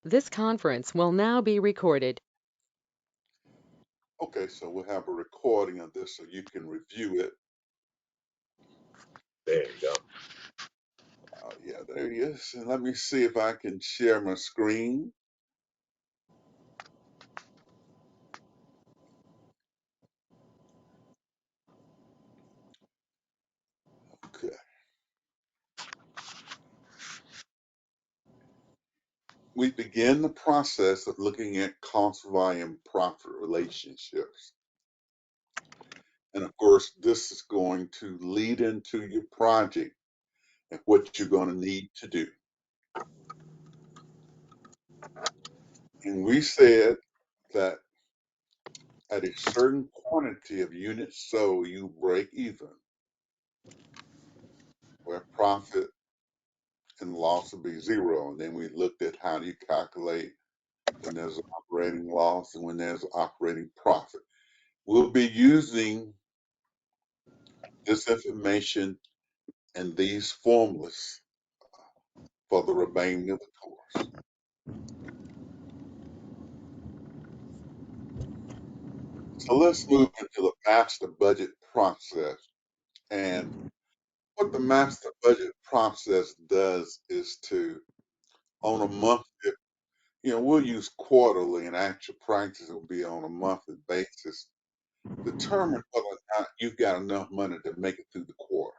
This conference will now be recorded. Okay, so we'll have a recording of this so you can review it. There you go. Yeah, there he is. And let me see if I can share my screen. Okay. We begin the process of looking at cost volume profit relationships. And of course, this is going to lead into your project and what you're going to need to do. And we said that at a certain quantity of units sold, you break even, where profit and loss will be zero. And then we looked at how do you calculate when there's an operating loss and when there's operating profit. We'll be using this information and these formulas for the remainder of the course. So let's move into the master budget process. And what the master budget process does is to, on a monthly, we'll use quarterly and actual practice will be on a monthly basis, determine whether or not you've got enough money to make it through the quarter.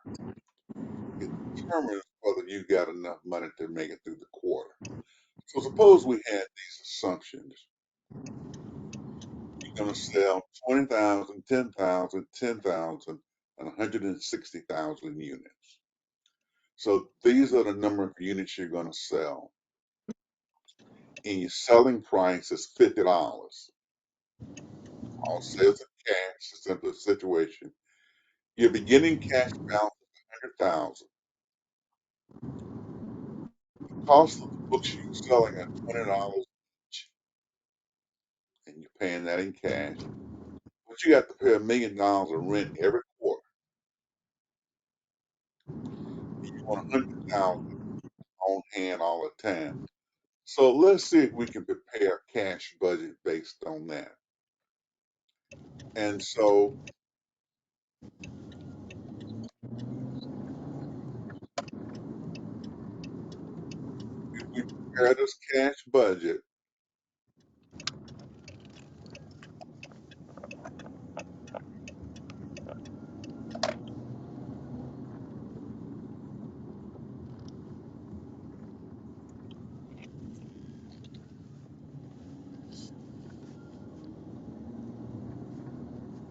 It determines whether you got enough money to make it through the quarter. So suppose we had these assumptions. You're going to sell 20,000, 10,000, 10,000, and 160,000 units. So these are the number of units you're going to sell. And your selling price is $50. All sales in cash, a simple situation. Your beginning cash balance is 100,000. Cost of the books you're selling at $20 each, and you're paying that in cash. But you got to pay $1 million of rent every quarter. You want 100,000 on hand all the time. So let's see if we can prepare a cash budget based on that. And so if we prepare this cash budget,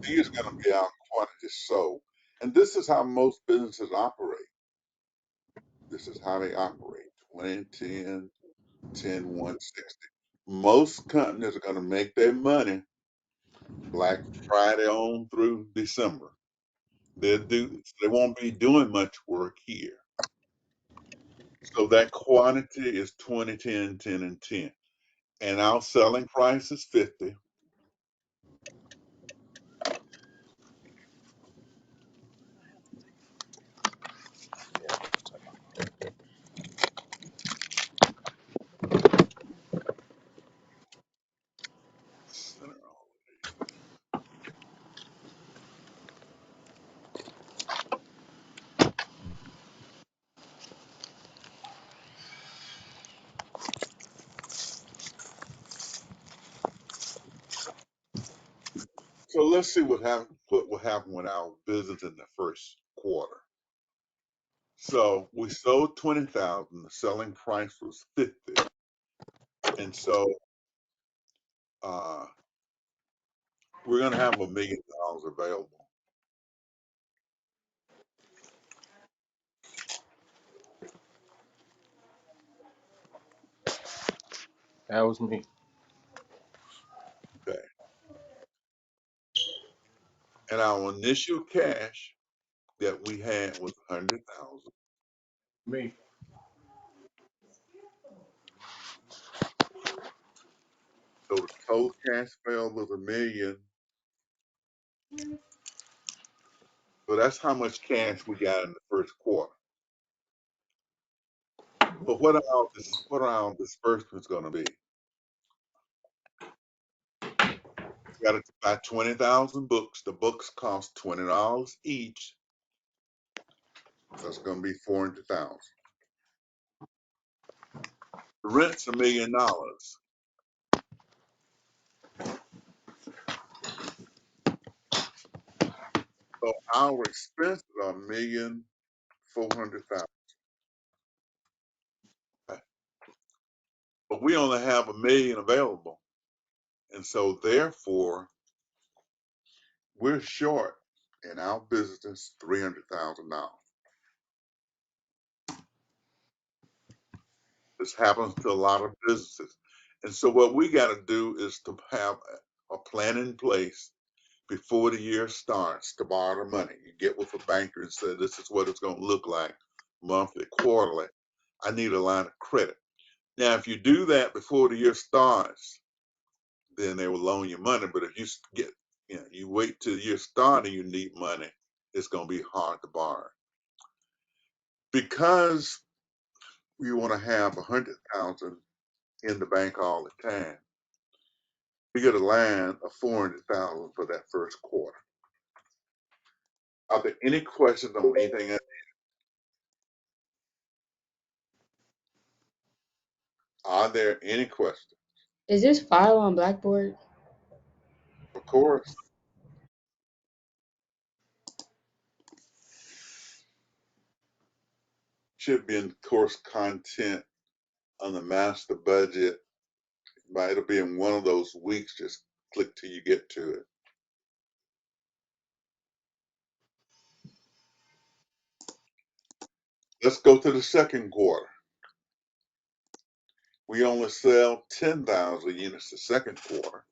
these are going to be our quantities sold. And this is how most businesses operate. This is how they operate 20, 10, 10, 160. Most companies are going to make their money Black Friday on through December. They won't be doing much work here. So that quantity is 20, 10, 10, and 10. And our selling price is 50. So let's see what will happen with our business in the first quarter. So we sold 20,000, the selling price was 50. And so uh, we're going to have $1 million available. That was me. Okay. And our initial cash that we had was 100,000. Me. So the total cash available was 1 million. So that's how much cash we got in the first quarter. But what are our disbursements going to be? You got to buy 20,000 books. The books cost $20 each. So it's going to be 400,000. The rent's $1 million. So our expenses are $1,400,000. But we only have $1 million available. And so therefore, we're short in our business $300,000. This happens to a lot of businesses. And so what we got to do is to have a plan in place before the year starts to borrow the money. You get with a banker and say, this is what it's going to look like monthly, quarterly. I need a line of credit. Now, if you do that before the year starts, then they will loan you money. But if you wait till the year starts and you need money, it's going to be hard to borrow. Because we want to have 100,000 in the bank all the time, we get a line of 400,000 for that first quarter. Are there any questions on anything else? Are there any questions? Is this file on Blackboard? Of course, should be in course content on the master budget. But it'll be in one of those weeks. Just click till you get to it. Let's go to the second quarter. We only sell 10,000 units the second quarter.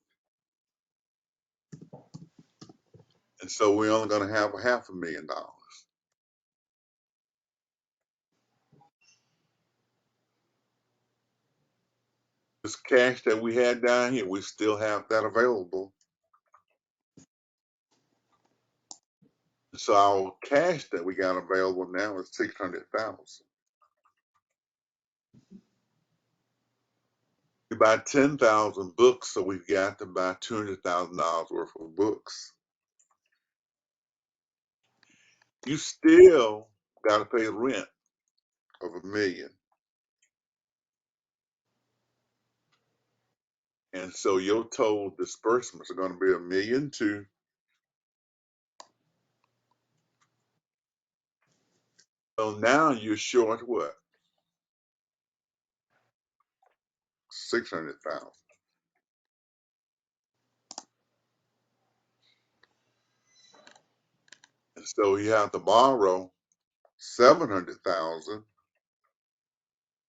And so we're only going to have $500,000. This cash that we had down here, we still have that available. So our cash that we got available now is 600,000. We buy 10,000 books, so we've got to buy $200,000 worth of books. You still got to pay rent of $1 million. And so your total disbursements are going to be $1.2 million. So now you're short what? 600,000. And so you have to borrow 700,000.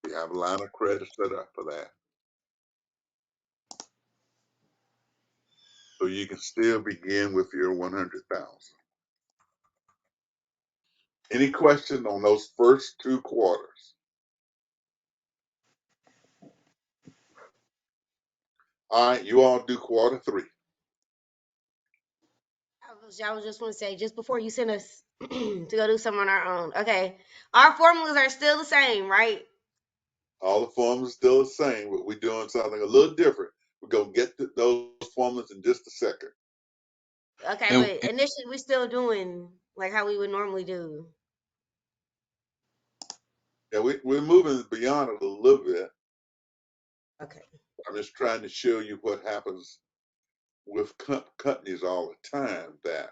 You have a line of credit set up for that. So you can still begin with your 100,000. Any questions on those first two quarters? All right, you all do quarter three. I was just going to say, just before you send us to go do some on our own. Okay. Our formulas are still the same, right? All the formulas are still the same, but we're doing something a little different. We're going to get to those formulas in just a second. Okay, And, but initially we're still doing like how we would normally do. Yeah, we're moving beyond it a little bit. Okay. I'm just trying to show you what happens with companies all the time that,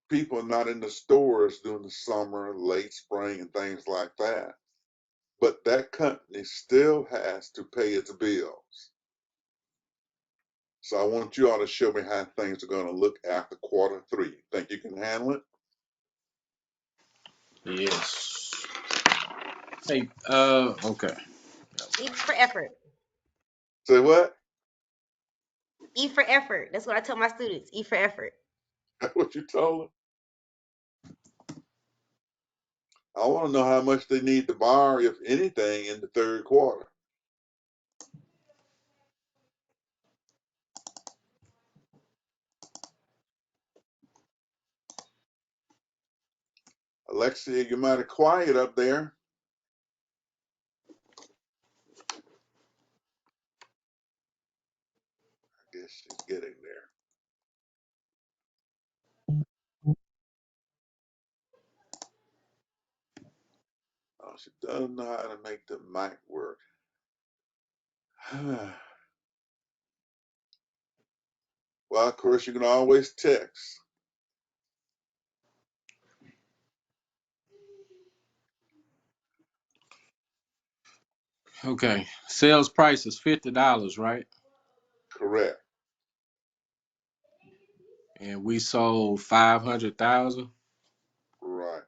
people are not in the stores during the summer, late spring, and things like that. But that company still has to pay its bills. So I want you all to show me how things are going to look after quarter three. Think you can handle it? yes. Hey, okay. E for effort. Say what? E for effort. That's what I tell my students. E for effort. That's what you told them? I want to know how much they need to borrow, if anything, in the third quarter. Alexia, you're mighty quiet up there. guess she's getting there. Oh, she doesn't know how to make the mic work. Well, of course, you can always text. Okay. Sales price is $50, right? Correct. And we sold 500,000. Right.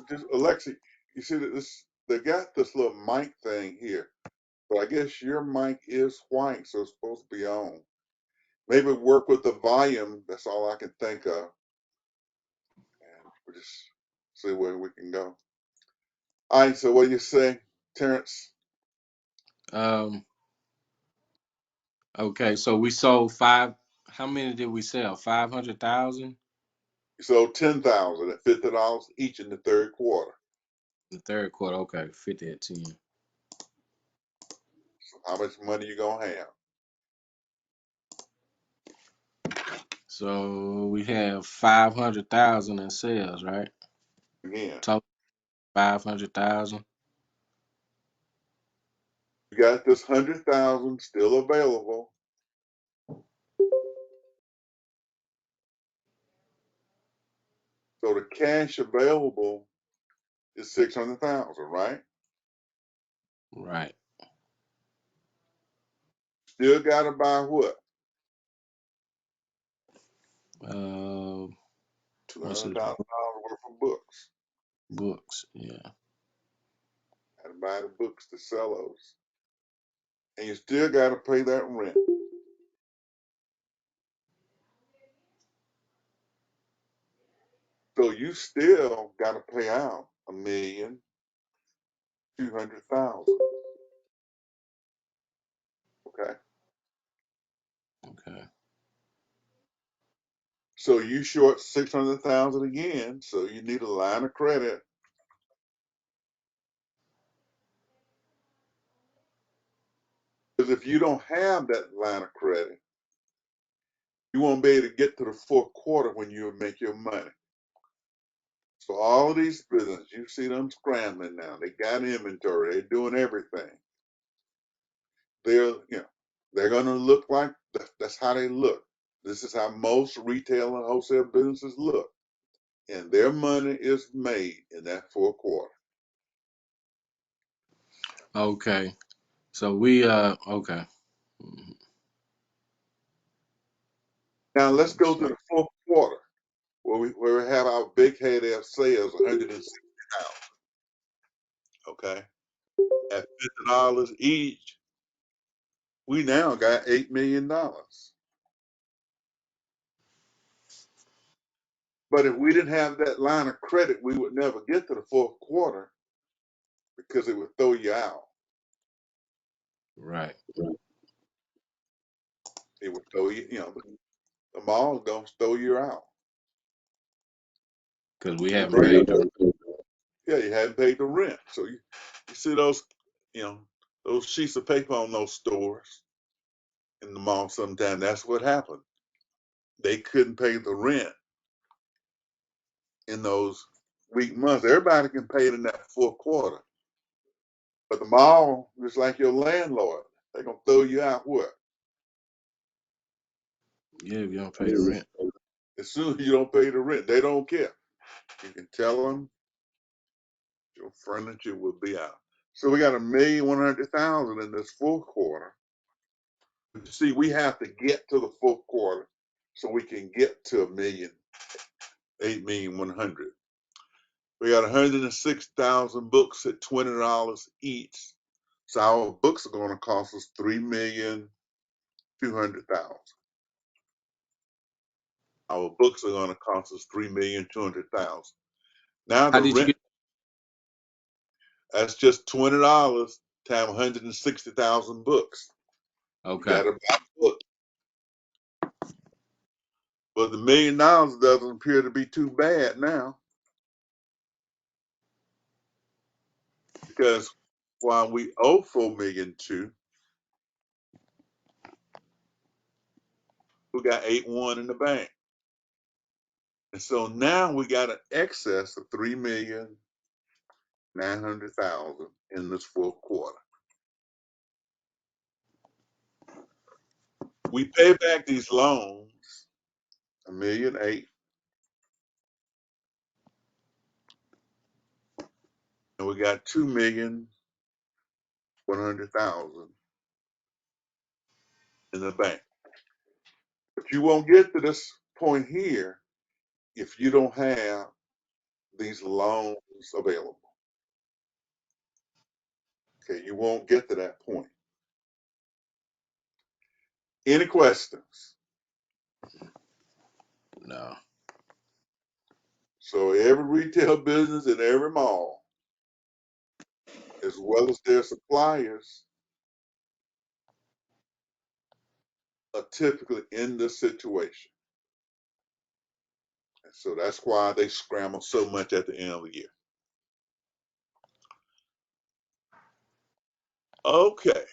Just Alexa, you see that this they got this little mic thing here, but I guess your mic is white, so it's supposed to be on. Maybe work with the volume. That's all I can think of, and we just see where we can go. All right. So what do you say, Terrence? Um. Okay. So we sold five. How many did we sell? 500,000 You sold 10,000 at $50 each in the third quarter. in the third quarter. Okay. 50 at 10. So how much money you gonna have? So we have 500,000 in sales, right? Again, Total 500,000. you got this 100,000 still available. So the cash available is 600,000, right? Right. Still got to buy what? Two What's hundred it? thousand dollars worth of books. Books. Yeah. Got to buy the books to sell those, and you still got to pay that rent. So you still got to pay out $1,200,000. Okay. Okay. So you short 600,000 again. So you need a line of credit. Because if you don't have that line of credit, you won't be able to get to the fourth quarter when you make your money. So all of these businesses, you see them scrambling now. They got inventory. They're doing everything. They're going to look like that's how they look. This is how most retail and wholesale businesses look, and their money is made in that fourth quarter. Okay. So we okay. Mhm. Now let's go to So, the fourth quarter where we have our big head of sales, 160,000. Okay, at $50 each, we now got $8 million. But if we didn't have that line of credit, we would never get to the fourth quarter because it would throw you out. right. It would throw you, the mall gonna throw you out. Because we And haven't they, paid the yeah, you hadn't paid the rent. So you see those, those sheets of paper on those stores in the mall sometimes. That's what happened. They couldn't pay the rent in those weak months. Everybody can pay it in that fourth quarter. But the mall, just like your landlord, they're gonna throw you out what? yeah, if you don't pay the rent. As soon as you don't pay the rent, they don't care. You can tell them your furniture will be out. So we got $1,100,000 in this fourth quarter. See, we have to get to the fourth quarter so we can get to 8,100,000. We got 106,000 books at $20 each. So our books are going to cost us $3,200,000. Our books are going to cost us $3,200,000. Now How the did you rent, get? that's just $20 times 160,000 books. You got Okay. to buy a book. But the $1,000,000 doesn't appear to be too bad now because while we owe $4,200,000, we got 8.1 in the bank. And so now we got an excess of 3,900,000 in this fourth quarter. We pay back these loans, 1,000,008, and we got 2,100,000 in the bank. But you won't get to this point here if you don't have these loans available. Okay, you won't get to that point. Any questions? No. So every retail business in every mall, as well as their suppliers, are typically in this situation. And so that's why they scramble so much at the end of the year. Okay,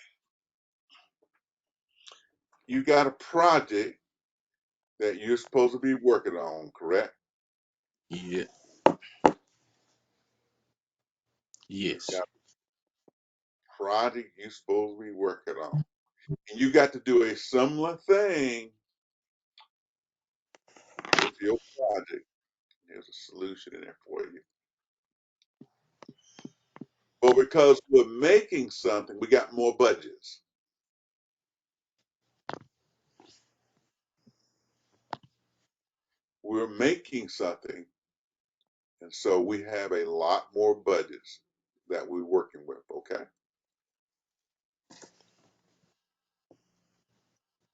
you got a project that you're supposed to be working on, correct? Yeah. Yes. Got a project you're supposed to be working on. And you got to do a similar thing with your project. There's a solution in there for you. But because we're making something, we got more budgets. We're making something, and so we have a lot more budgets that we're working with, okay?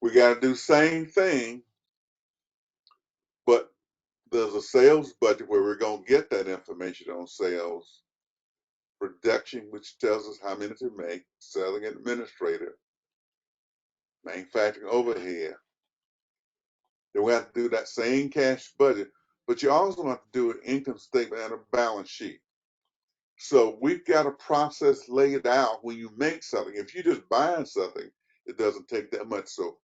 We got to do the same thing, but there's a sales budget where we're going to get that information on sales, production, which tells us how many to make, selling administrator, manufacturing overhead. Then we have to do that same cash budget, but you also have to do an income statement and a balance sheet. So we've got a process laid out when you make something. If you're just buying something, it doesn't take that much. So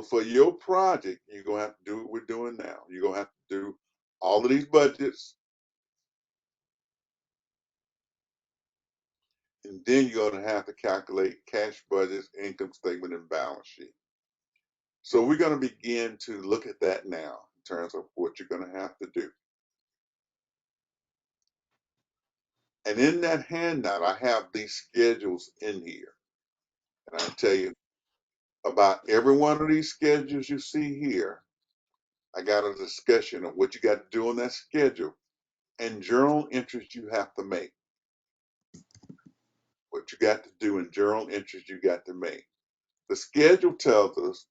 for your project, you're gonna have to do what we're doing now. You're gonna have to do all of these budgets, and then you're gonna have to calculate cash budgets, income statement, and balance sheet. So we're gonna begin to look at that now in terms of what you're gonna have to do. And in that handout, I have these schedules in here. And I tell you about every one of these schedules you see here. I got a discussion of what you got to do on that schedule and journal entries you have to make. What you got to do in journal entries you got to make. The schedule tells us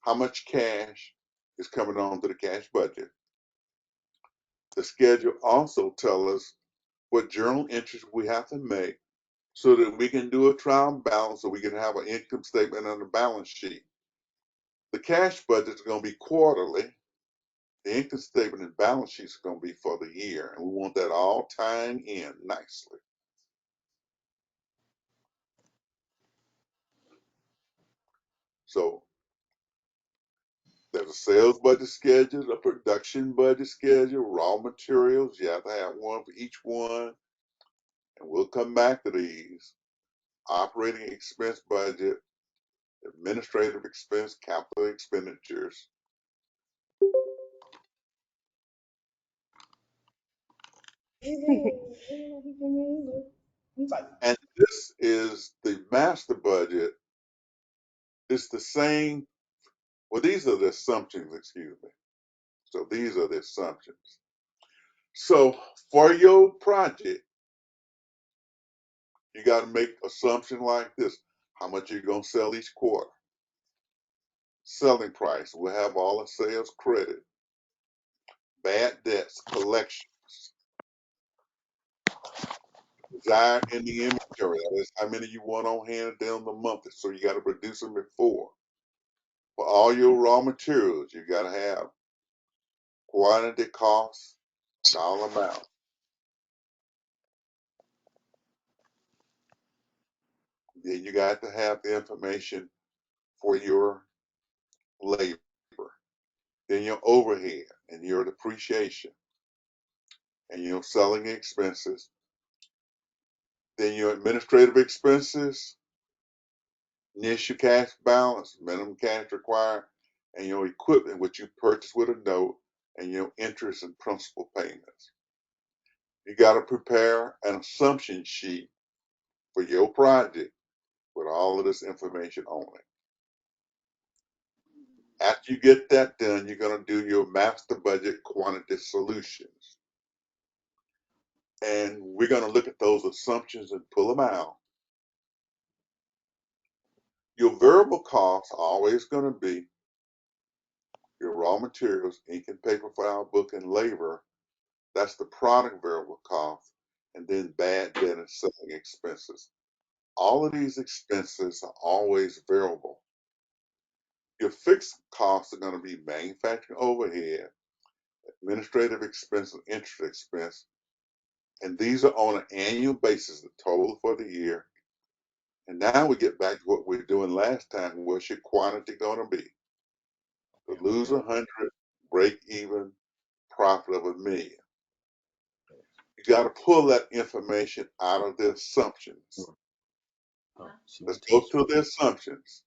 how much cash is coming on to the cash budget. The schedule also tells us what journal entries we have to make so that we can do a trial balance so we can have an income statement and a balance sheet. The cash budget is going to be quarterly. The income statement and balance sheet is going to be for the year, and we want that all tying in nicely. So there's a sales budget schedule, a production budget schedule, raw materials. You have to have one for each one, and we'll come back to these. Operating expense budget, administrative expense, capital expenditures. And this is the master budget. It's the same. Well, these are the assumptions, excuse me. So these are the assumptions. So for your project, you got to make assumption like this. How much you're going to sell each quarter. Selling price. We'll have all the sales credit. Bad debts, collections. Desired in the inventory. That is how many you want on hand at the end of the month. So you got to produce them before. For all your raw materials, you got to have quantity, cost, dollar amount. Then you got to have the information for your labor. then your overhead and your depreciation and your selling expenses, then your administrative expenses, initial cash balance, minimum cash required, and your equipment which you purchase with a note, and your interest and principal payments. You got to prepare an assumption sheet for your project with all of this information on it. After you get that done, you're going to do your master budget quantity solutions. And we're going to look at those assumptions and pull them out. Your variable costs are always going to be your raw materials, ink and paper, file, book, and labor. That's the product variable cost. And then bad debt and selling expenses. All of these expenses are always variable. Your fixed costs are going to be manufacturing overhead, administrative expense, and interest expense. And these are on an annual basis, the total for the year. And now we get back to what we were doing last time. What's your quantity going to be? To lose 100, break even, profit of $1 million. You got to pull that information out of the assumptions. Let's go to the assumptions.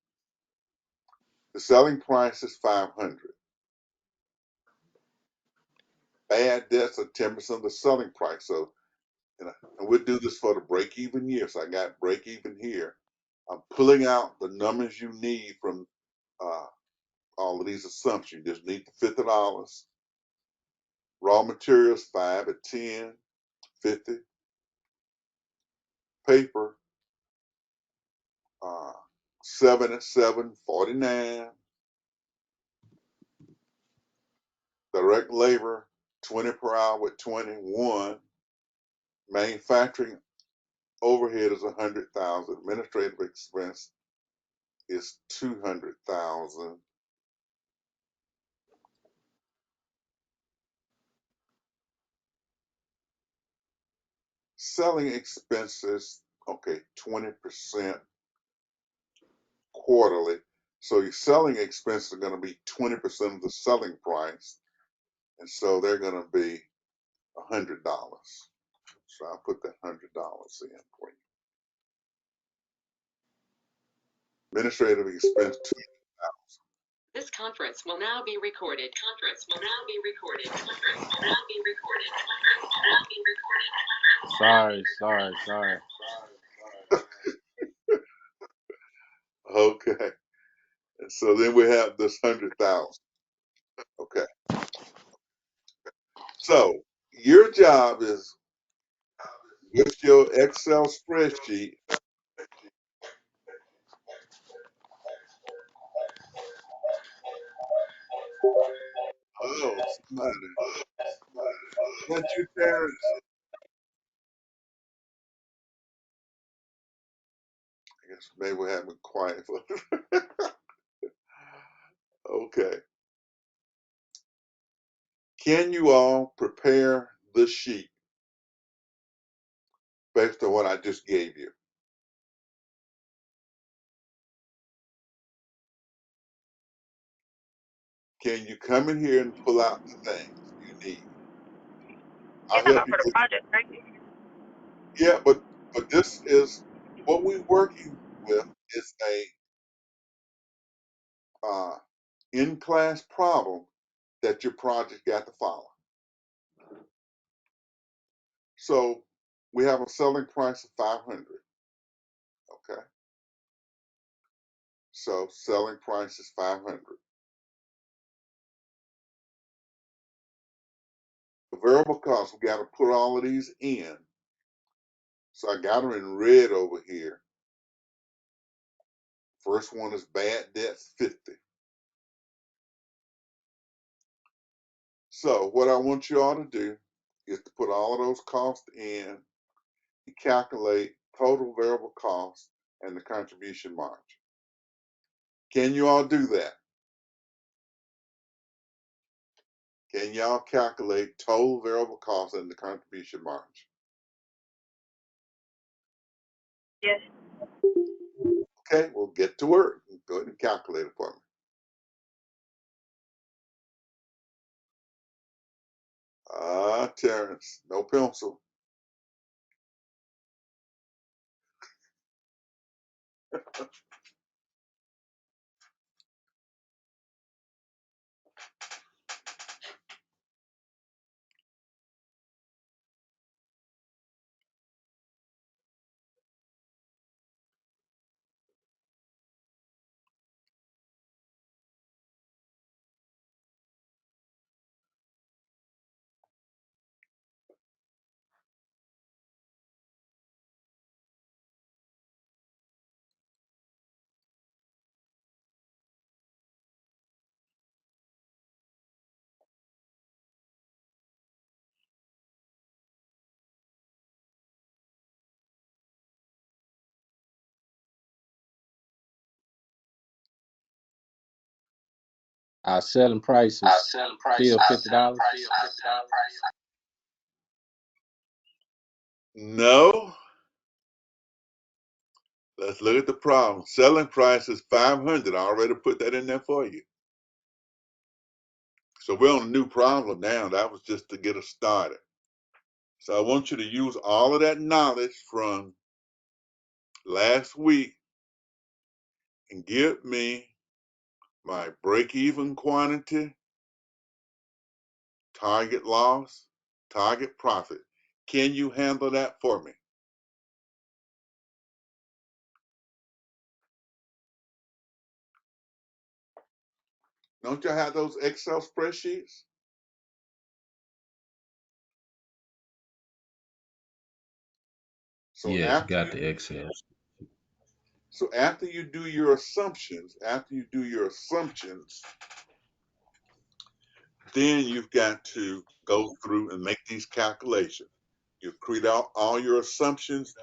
The selling price is 500. Bad debts are 10% of the selling price. So, and we'll do this for the break-even year. So I got break-even here. I'm pulling out the numbers you need from all of these assumptions. You just need the $50. Raw materials, 5 at 10, 50. Paper, 7 at 7, 49. Direct labor, 20 per hour with 21. Manufacturing overhead is 100,000. Administrative expense is 200,000. Selling expenses, okay, 20% quarterly. So your selling expenses are going to be 20% of the selling price. And so they're going to be $100. So I'll put that $100 in for you. Administrative expense, This conference will now be recorded. Conference will now be recorded. Conference will now be recorded. Sorry. okay. And so then we have this 100,000. Okay. So your job is with your Excel spreadsheet. Oh, somebody. Not you, Terrence. I guess maybe we're having quiet for okay. Can you all prepare the sheet based on what I just gave you? Can you come in here and pull out the things you need? You're I'll talking help about you for the get. project, right? Yeah, but this is what we're working with is a in-class problem that your project got to follow. So we have a selling price of 500. Okay. So selling price is 500. The variable cost, we got to put all of these in. So I got them in red over here. First one is bad debts, 50. So what I want you all to do is to put all of those costs in and calculate total variable cost and the contribution margin. Can you all do that? Can y'all calculate total variable cost and the contribution margin? Yes. Okay, we'll get to work. Go ahead and calculate it for me. Terrence, no pencil. Our selling price is still $50. No. Let's look at the problem. Selling price is 500. I already put that in there for you. So we're on a new problem now. That was just to get us started. So I want you to use all of that knowledge from last week and give me my break-even quantity, target loss, target profit. Can you handle that for me? Don't you have those Excel spreadsheets? So Yes, after got you the Excel. after you do your assumptions, then you've got to go through and make these calculations. You create out all your assumptions,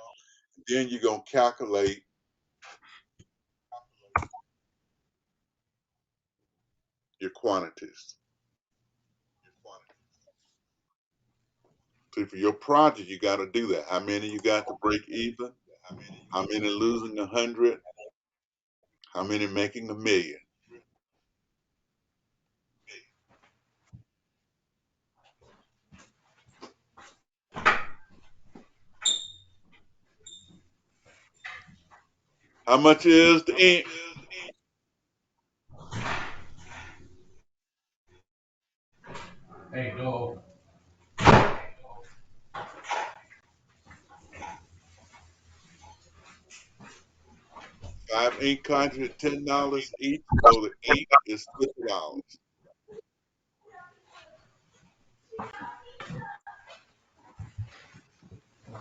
then you're gonna calculate your quantities. See, for your project, you got to do that. How many you got to break even? How many losing 100? How many making 1,000,000? How much is the ink? 5 ink cartridges at $10 each, so the ink is $50.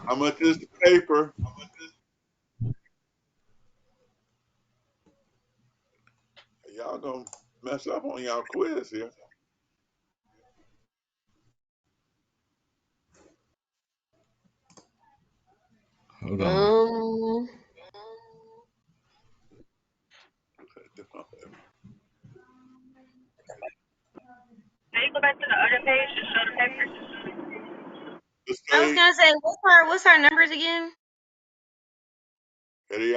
How much is the paper? Y'all gonna mess up on y'all quiz here. Hold on. Um, Can you go back to the other page to show the papers? This I was page, gonna say, what's our numbers again? here they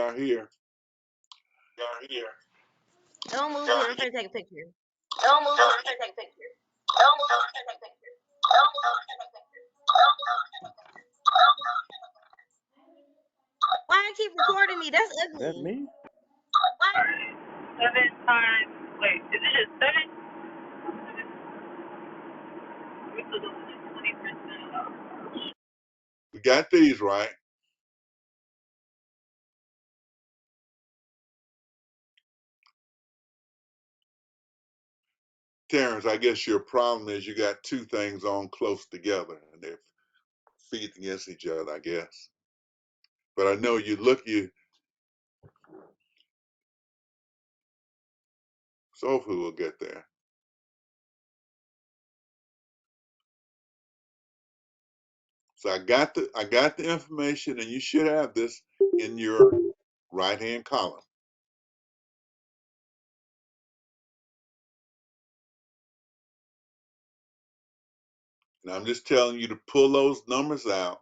are here. Don't move it. I'm trying to take a picture. Why I keep recording me? That's That ugly. me? Alright. 7 times, wait, is it just 7? We could do 20% off. We got these right. Terrence, I guess your problem is you got two things on close together and they're feeding against each other, I guess. But I know you Sophie will get there. So I got the information, and you should have this in your right hand column. And I'm just telling you to pull those numbers out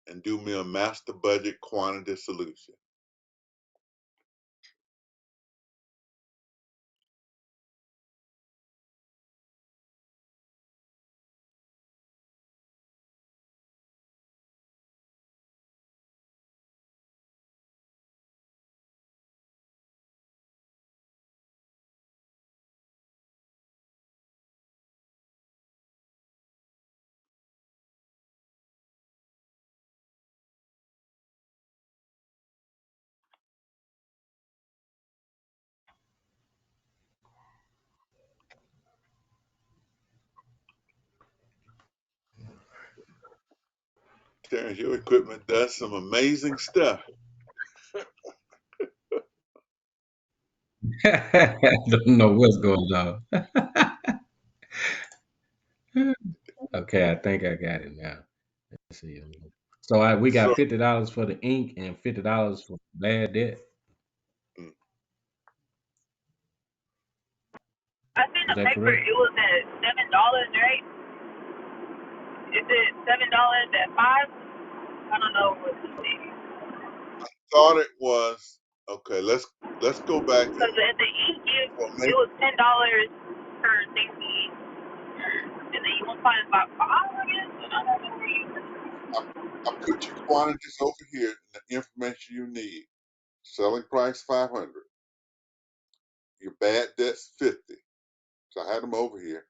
and do me a master budget quantity solution. Terrence, your equipment does some amazing stuff. I don't know what's going on. Okay, I think I got it now. Let's see. So we So, got $50 for the ink and $50 for bad debt. mm, I seen Is the that paper. correct? It was at $7, right? Is it $7 at 5? I don't know what to see. thought it was okay. Let's go back Because at the ink, well, it maybe was $10 per thing to eat. And then you want to find about 5, I guess. I don't know where you. I put your quantities over here, the information you need. Selling price 500. Your bad debt's 50. So I had them over here.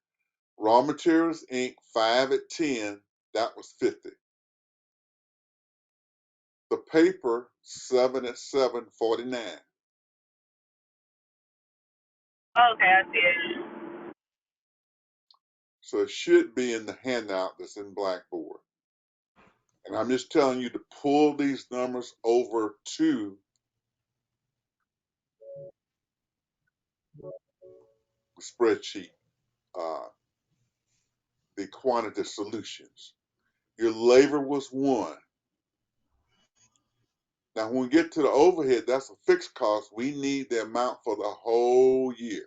Raw materials, ink, 5 at 10. That was 50. The paper, 7 at 7.49. Oh, okay, I see it. So it should be in the handout that's in Blackboard. And I'm just telling you to pull these numbers over to the spreadsheet, uh, the quantity solutions. Your labor was 1. Now, when we get to the overhead, that's a fixed cost. We need the amount for the whole year.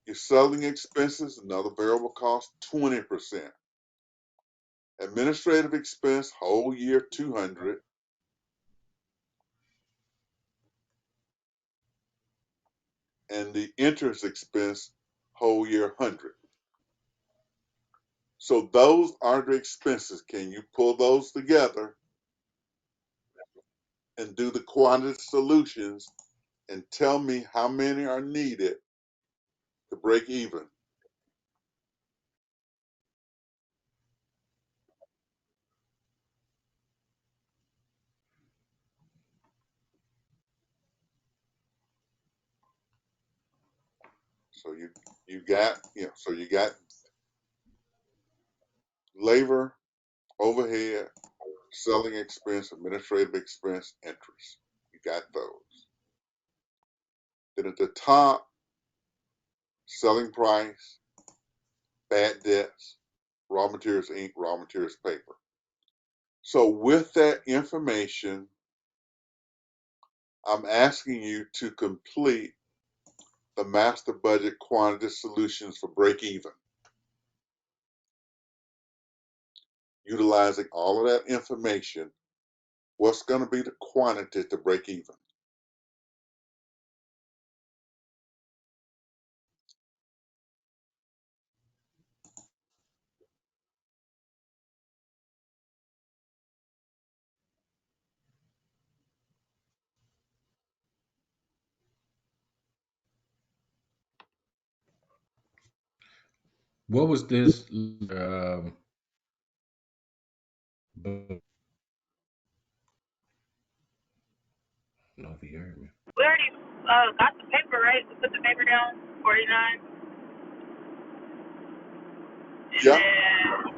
Your selling expenses, another variable cost, 20%. Administrative expense, whole year, 200. And the interest expense, whole year, 100. So those are the expenses. Can you pull those together and do the quantity solutions and tell me how many are needed to break even? So you got, so you got labor, overhead, selling expense, administrative expense, interest. You got those. Then at the top, selling price, bad debts, raw materials, ink, raw materials, paper. So with that information, I'm asking you to complete the master budget quantity solutions for break even, utilizing all of that information. What's going to be the quantity to break even? What was this? I don't know if you heard me. We already got the paper, right? We put the paper down, 49. And Yeah, then,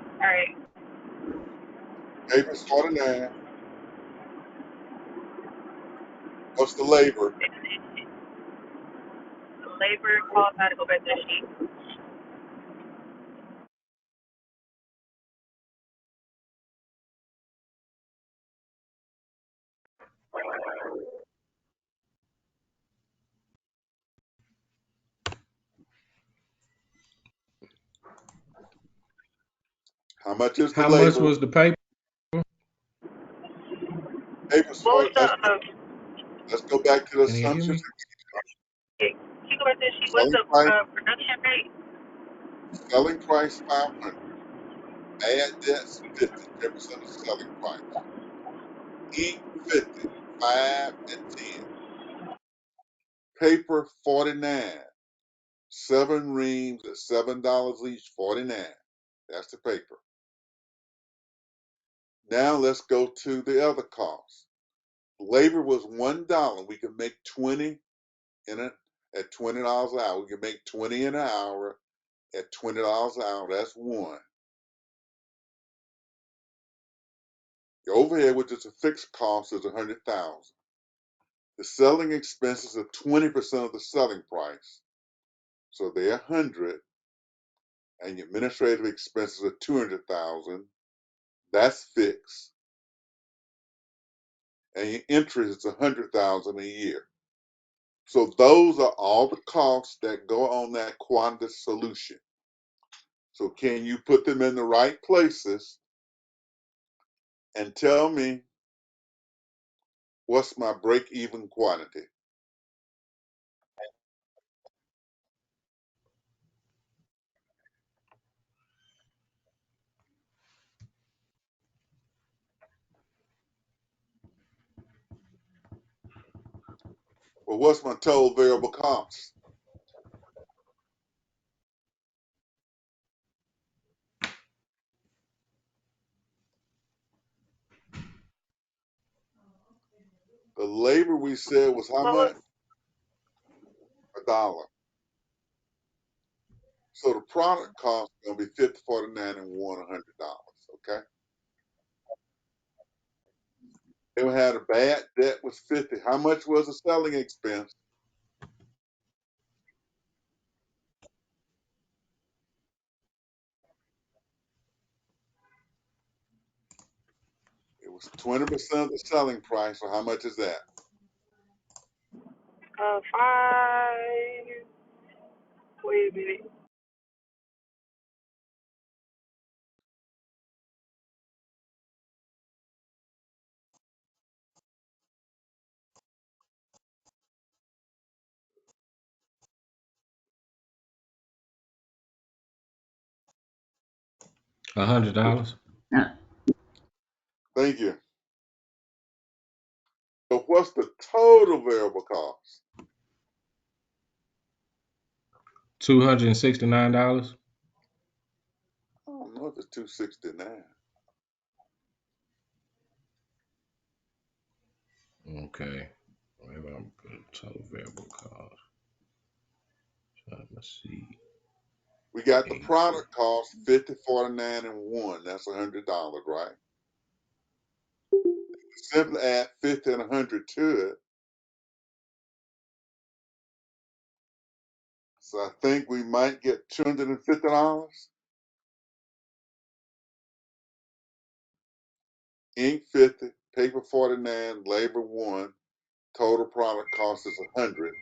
all right. paper's 49. What's the labor? And then the labor cost, I had to go back to the sheet. How much is the How much labor? was the paper? Paper's What 40. was the, Let's go back to the Can you hear assumptions. me? can you go back to the sheet? What's Selling the price, production rate? selling price 500. Bad debts 50, 10% of selling price. Ink 50, 5 and 10. Paper 49. 7 reams at $7 each, 49. That's the paper. Now let's go to the other costs. Labor was $1. We can make 20 in it at $20 an hour. We can make 20 in an hour at $20 an hour. That's one. The overhead, which is a fixed cost, is $100,000. The selling expenses are 20% of the selling price, so they're 100. And your administrative expenses are 200,000. That's fixed. And your interest is 100,000 a year. So those are all the costs that go on that Quanta solution. So can you put them in the right places and tell me what's my break-even quantity? Well, what's my total variable cost? The labor we said was how What much? was $1. So the product cost is gonna be 50, 49, and $100. Okay. Then we had a bad debt was 50. How much was the selling expense? It was 20% of the selling price. So how much is that? 5? Wait a minute. $100. Thank you. So what's the total variable cost? $269. I don't know if it's 269. Okay. Maybe I'm putting total variable cost. Let's see. We got the 80. product cost 50, 49, and 1. That's $100, right? Simply add 50 and 100 to it. So I think we might get $250. Ink 50, paper 49, labor 1. Total product cost is 100.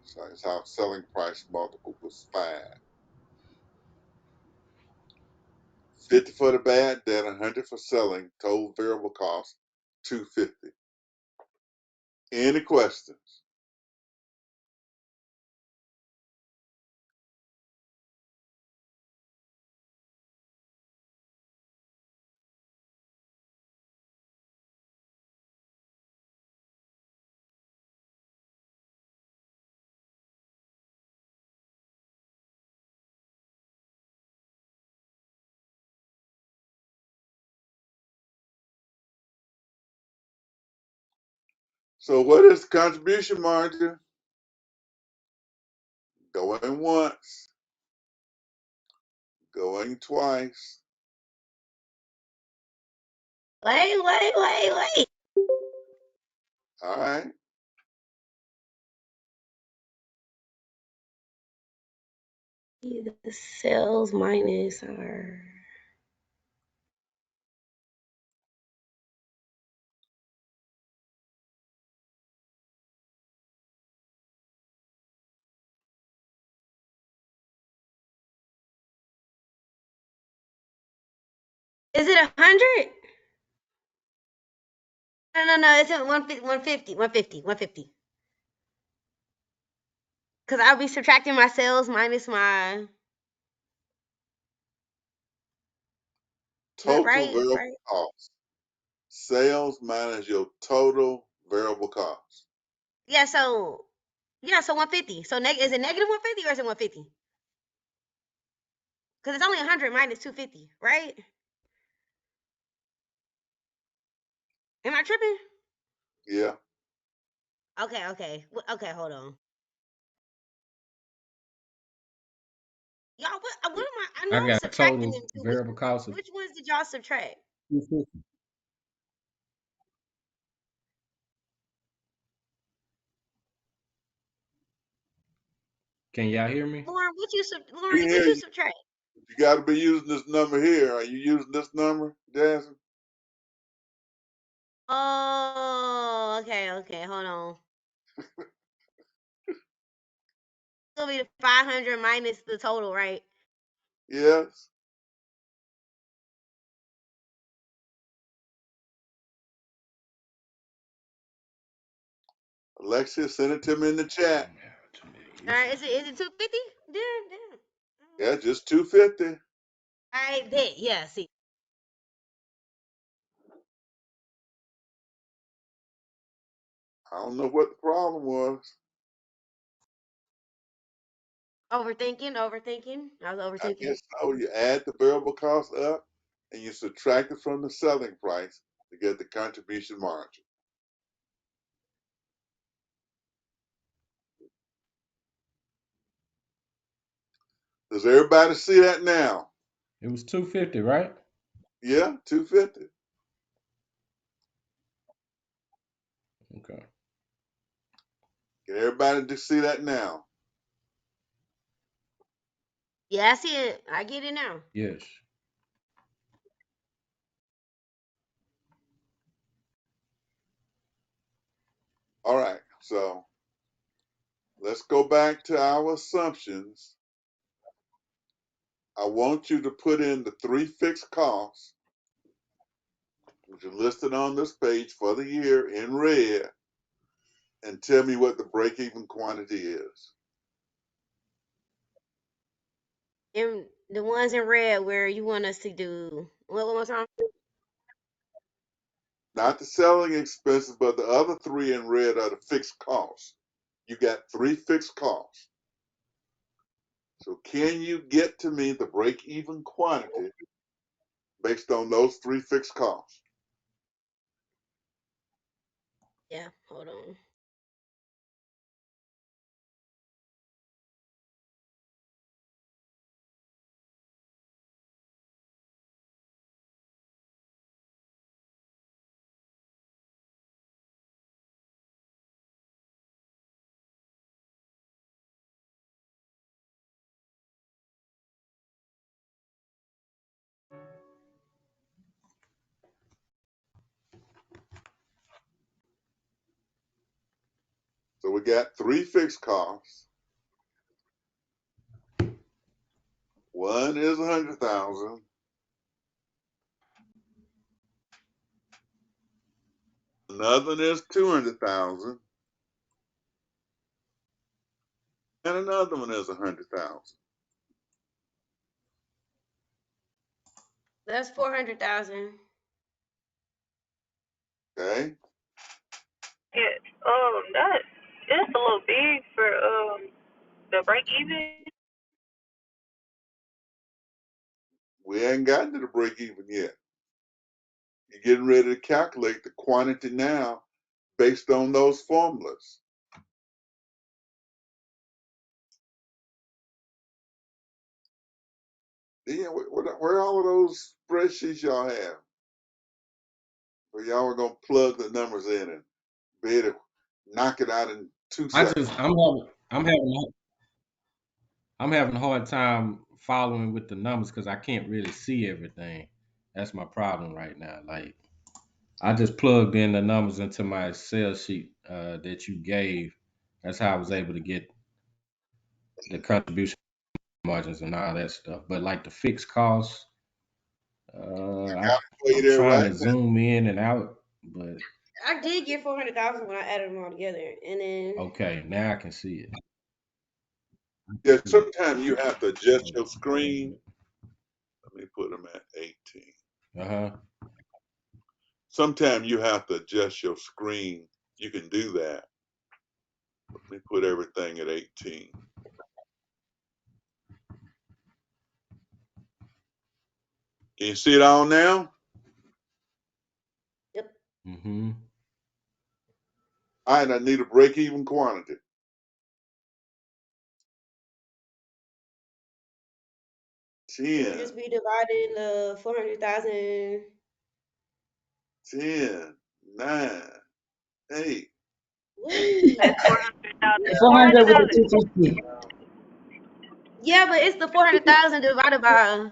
So it's our selling price multiple was 5. 50 for the bad debt, 100 for selling. Total variable cost 250. Any questions? So what is the contribution margin? Going once, going twice. Wait. All right. The sales minus our. Is it 100? No. It's at 150. Because I'll be subtracting my sales minus my. Is that Total right? variable cost. Sales minus your total variable cost. Yeah. So 150. So is it negative 150 or is it 150? Because it's only 100 minus 250, right? Am I tripping? Yeah. Okay. Okay. Hold on. Y'all, what am I know I I'm got subtracting total them two. variable cost of Which ones did y'all subtract? 250. Can y'all hear me? Lauren, We what hear you you. subtract? We Lauren, what hear you you. subtract? You got to be using this number here. Are you using this number, Jasmine? Oh, okay, hold on. It's gonna be the 500 minus the total, right? Yes. Alexia, send it to me in the chat. All right, is it 250? Damn. Yeah, just 250. I bet. Yeah, see, I don't know what the problem was. overthinking. I was I overthinking. guess so. You add the variable cost up and you subtract it from the selling price to get the contribution margin. Does everybody see that now? It was 250, right? Yeah, 250. Okay. Can everybody just see that now? Yeah, I see it. I get it now. Yes. All right, so let's go back to our assumptions. I want you to put in the 3 fixed costs, which are listed on this page for the year in red, and tell me what the break-even quantity is. And the ones in red where you want us to do what one more time? Not the selling expenses, but the other 3 in red are the fixed costs. You got 3 fixed costs. So can you get to me the break-even quantity based on those 3 fixed costs? Yeah, hold on. So we got 3 fixed costs. One is 100,000. Another one is 200,000. And another one is 100,000. That's 400,000. Okay? Yeah. That it's a little big for the break even. We ain't gotten to the break even yet. You're getting ready to calculate the quantity now based on those formulas. Yeah, where all of those spreadsheets y'all have? Where y'all are gonna plug the numbers in and be able to knock it out in 2 I seconds. just I'm having a hard time following with the numbers because I can't really see everything. That's my problem right now. Like I just plugged in the numbers into my Excel sheet that you gave. That's how I was able to get the contribution margins and all that stuff. But like the fixed costs, For you I'm there trying right to zoom in and out. But I did get 400,000 when I added them all together, and then okay, now I can see it. now. Yeah, sometimes you have to adjust your screen. Let me put them at 18. Uh-huh. Sometimes you have to adjust your screen. You can do that. Let me put everything at 18. Can you see it all now? yep. Mm-hmm. All right, I need a break-even quantity. It would 10, just be dividing the 400,000. 10, 9, 8. That's Wait. 400,000. 400 with the 400,000. 250. Yeah, but it's the 400,000 divided by.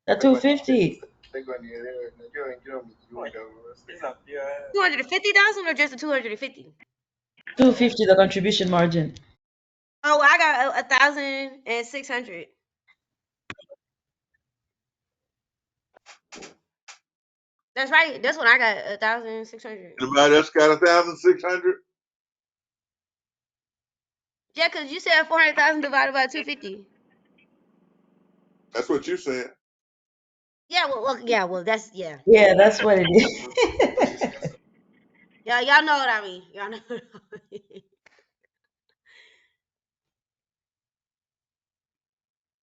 The 250. 250,000 or just the 250? 250, the contribution margin. Oh, I got 1,600. That's right. That's what I got, 1,600. Anybody else got 1,600? Yeah, because you said 400,000 divided by 250. That's what you said. Yeah, well, that's, yeah. Yeah, that's what it is. Yeah, y'all know what I mean. Y'all know what I mean.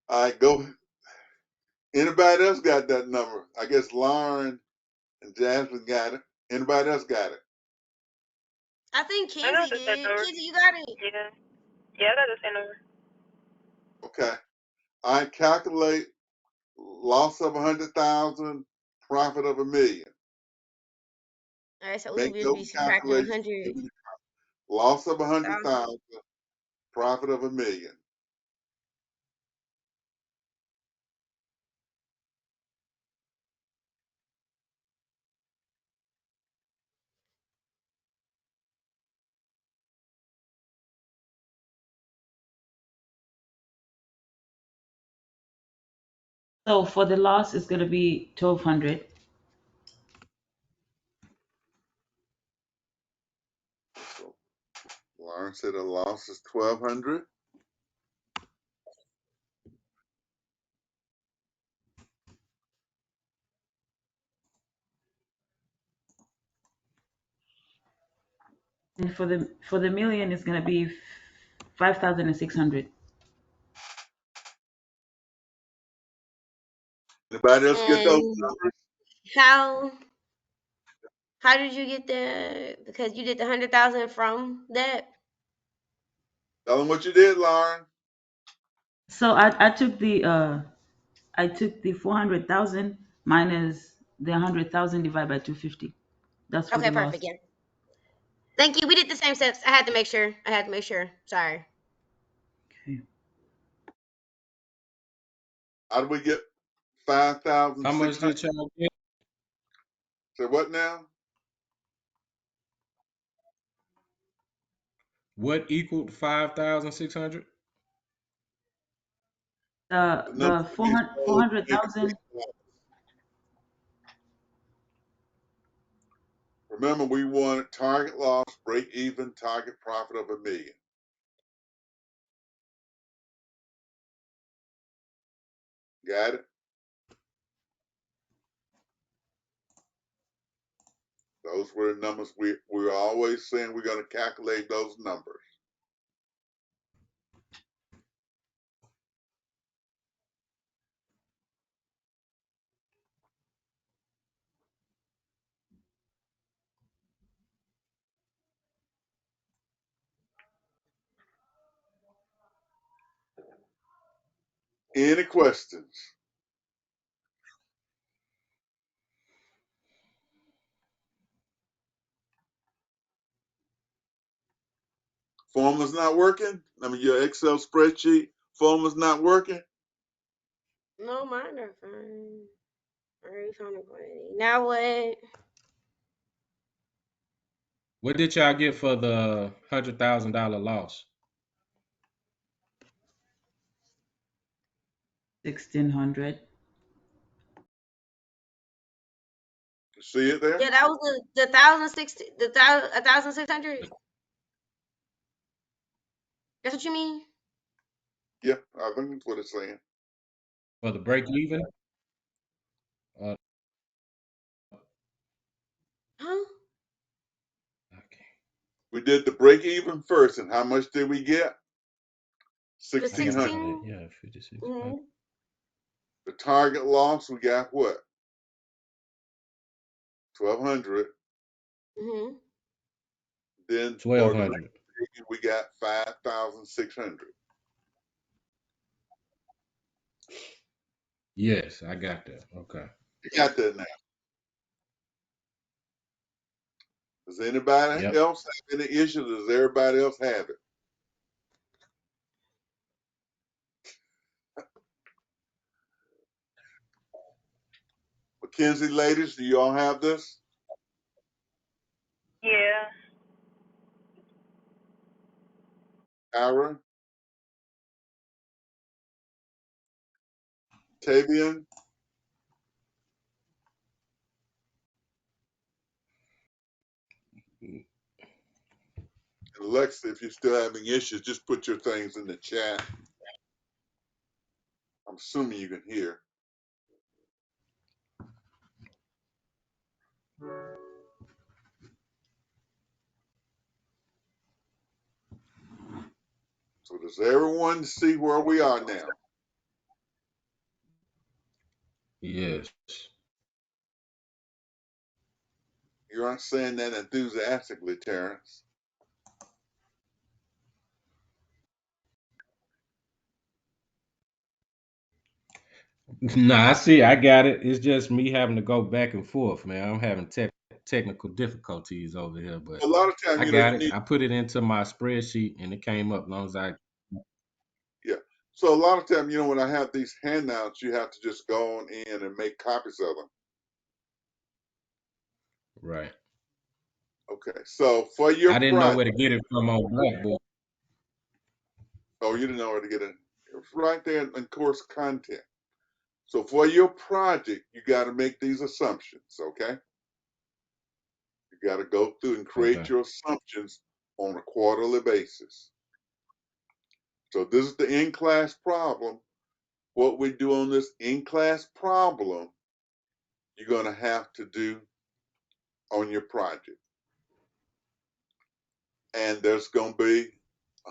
All right, go. Anybody else got that number? I guess Lauren and Jasmine got it. Anybody else got it? I think I got Kenzie the same did. number. Kenzie, you got it? Yeah. Yeah, I got the same number. Okay. I calculate loss of 100,000, profit of 1,000,000. All right, so we Make will be those subtracting calculations. 100,000. Loss of 100,000, profit of 1,000,000. So for the loss, it's going to be 1,200. So Lauren said the loss is 1,200. And for the million, it's going to be 5,600. Anybody else get those And numbers? how how did you get the? Because you did the 100,000 from that. Tell them what you did, Lauren. So I took the 400,000 minus the 100,000 divided by 250. That's for Okay, the loss. perfect. Yeah. Thank you. We did the same steps. I had to make sure. Sorry. Okay. How do we get How much 5,600? did y'all get? Say what now? What equaled 5,600? The number The we 400,000. Remember, we wanted target loss, break even, target profit of 1,000,000. Got it? Those were the numbers we were always saying we're going to calculate those numbers. Any questions? Formula's not working? I mean, your Excel spreadsheet formula's not working? No, mine are fine. Already found a quantity. Now what? What did y'all get for the $100,000 loss? 1,600. You see it there? Yeah, that was the 1,060, 1,600. That's what you mean? Yeah, I think that's what it's saying. For the break even? Uh, Huh? okay. We did the break even first, and how much did we get? The 1,600. 16. Yeah, 56. Mm-hmm. The target loss, we got what? 1,200. Mm-hmm. Then for the 1,200. we got 5,600. Yes, I got that. Okay. You got that now. Does anybody Yep. else have any issues? Does everybody else have it? Mackenzie ladies, do you all have this? Yeah. Ira, Tavian, Mm, and Alexa, if you're still having issues, just put your things in the chat. I'm assuming you can hear. So does everyone see where we are now? yes. You aren't saying that enthusiastically, Terrence. Nah, I see. I got it. It's just me having to go back and forth, man. I'm having technical difficulties over here, but A lot of time, I you know, got you it. need, I put it into my spreadsheet and it came up. As long as I yeah. So a lot of time, you know, when I have these handouts, you have to just go on in and make copies of them. right. Okay. So for your I didn't know where project, to get it from on Blackboard. oh, you didn't know where to get it. It's right there in course content. So for your project, you got to make these assumptions, okay? You got to go through and create Okay. your assumptions on a quarterly basis. So this is the in-class problem. What we do on this in-class problem, you're going to have to do on your project. And there's going to be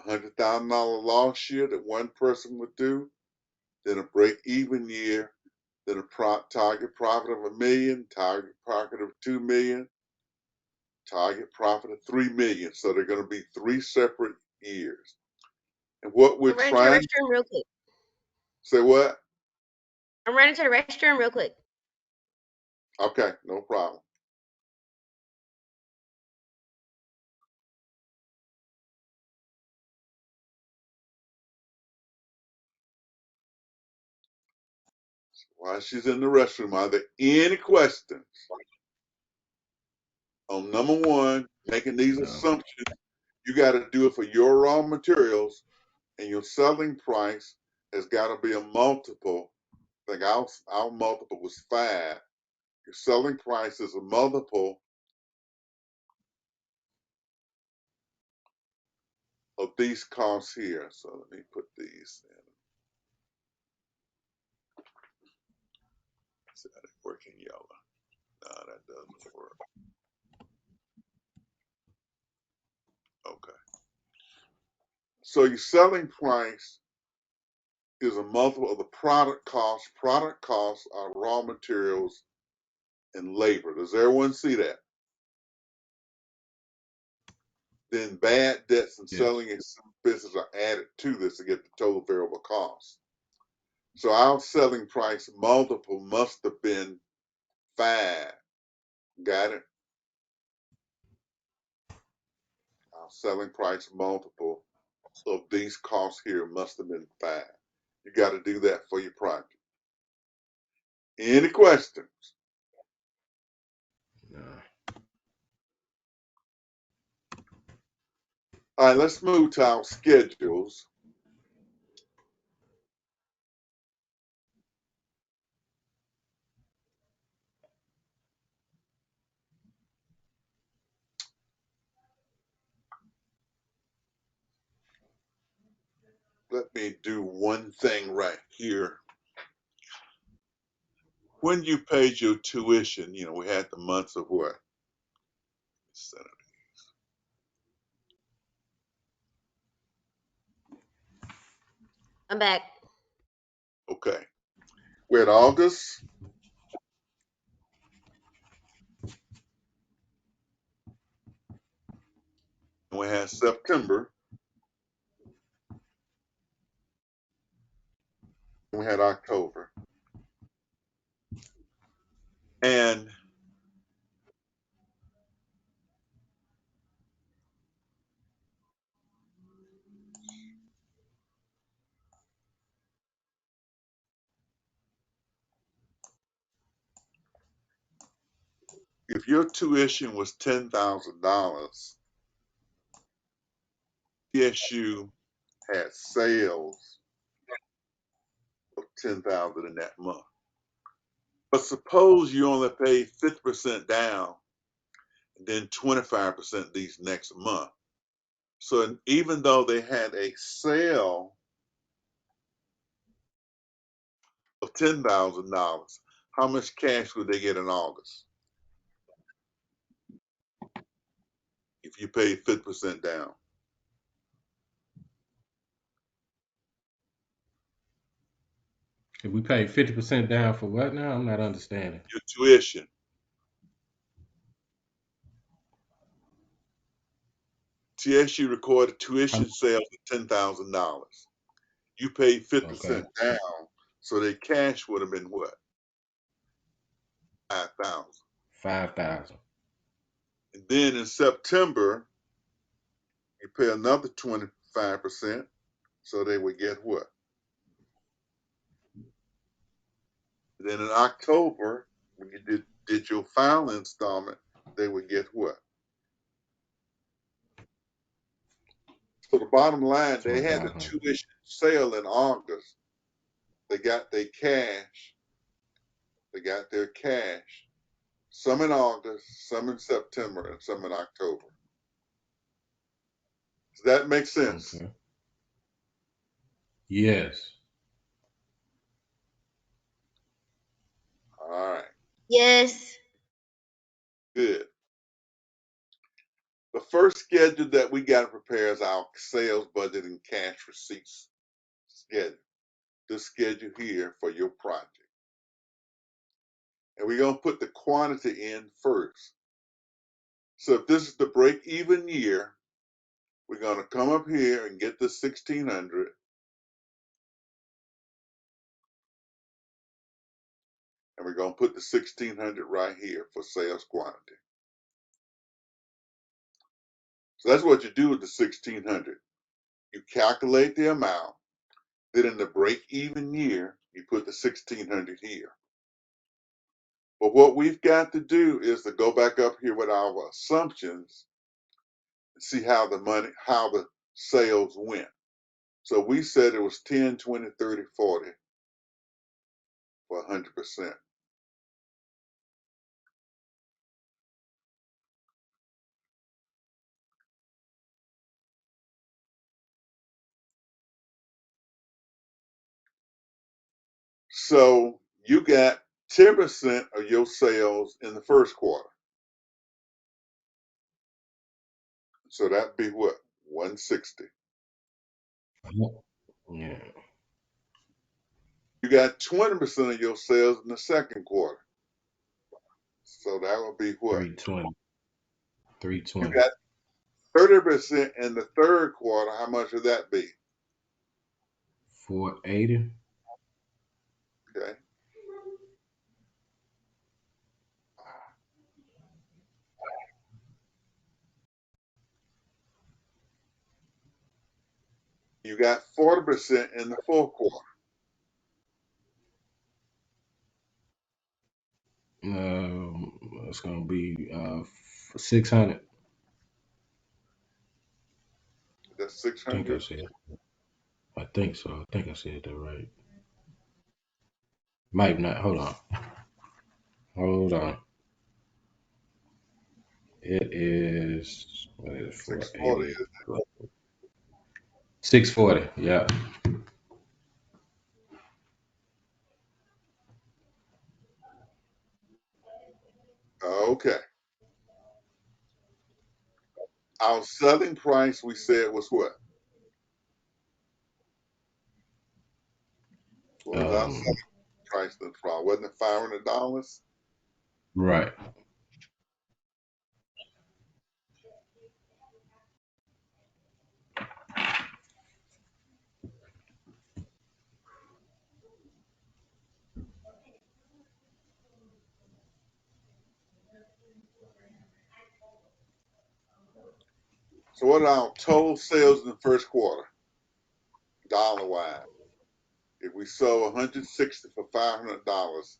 $100,000 loss year that one person would do, then a break-even year, then a target profit of $1 million, target profit of $2 million, target profit of $3 million. So they're going to be 3 separate years. And what we're I'm running to the trying, restroom real quick. say what? I'm running to the restroom real quick. Okay, no problem. While she's in the restroom, are there any questions on number one, making these No. assumptions? You got to do it for your raw materials, and your selling price has got to be a multiple. I think our multiple was 5. Your selling price is a multiple of these costs here. So let me put these in. See how they work in yellow. No, that doesn't work. Okay. So your selling price is a multiple of the product cost. Product costs are raw materials and labor. Does everyone see that? Then bad debts and Yes. selling expenses are added to this to get the total variable cost. So our selling price multiple must have been 5. Got it? Our selling price multiple of these costs here must have been 5. You got to do that for your project. Any questions? No. All right, let's move to our schedules. Let me do one thing right here. When you paid your tuition, you know, we had the months of what? I'm back. Okay. We had August, and we had September, and we had October. if your tuition was $10,000, TSU had sales of $10,000 in that month. But suppose you only pay 50% down and then 25% these next month. So even though they had a sale of $10,000, how much cash would they get in August if you paid 50% down? If we pay 50% down for what now? I'm not understanding. Your tuition. TSU recorded How- tuition sales of $10,000. You paid 50% Okay, down, so their cash would have been what? 5,000. 5,000. And then in September, you pay another 25%, so they would get what? Then in October, when you did your final installment, they would get what? So the bottom line, they had the 2,500. tuition sale in August. They got their cash. They got their cash. Some in August, some in September, and some in October. Does that make sense? Okay. Yes. All right, Yes. good. The first schedule that we got to prepare is our sales budget and cash receipts schedule. This schedule here for your project. And we're going to put the quantity in first. So if this is the break-even year, we're going to come up here and get the 1,600. And we're going to put the 1,600 right here for sales quantity. So that's what you do with the 1,600. You calculate the amount. Then in the break-even year, you put the 1,600 here. But what we've got to do is to go back up here with our assumptions and see how the sales went. So we said it was 10, 20, 30, 40 for 100%. So you got 10% of your sales in the first quarter. So that'd be what? 160. Yeah. You got 20% of your sales in the second quarter. So that would be what? 320. You 320. got 30% in the third quarter. How much would that be? 480. Okay. You got 40% in the fourth quarter. It's gonna be 600. That's I think I 600. said. I think so. I think I said that right. Might not. Hold on. Hold on. It is. What is 640 480? is 640. Yeah. okay. Our selling price we said was what? What was our Um. selling price then from? Wasn't it $500? Right. So what are our total sales in the first quarter, dollar wise? If we sold 160 for $500,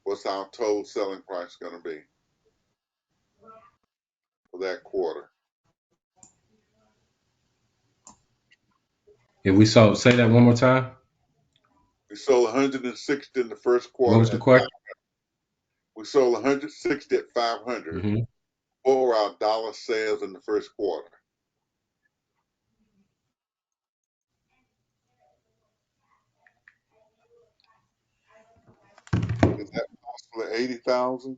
what's our total selling price going to be? for that quarter. If we sold, say that one more time. We sold 160 in the first What quarter was the at question? we sold 160 at 500. Hmm. What were our dollar sales in the first quarter? Is that possibly 80,000?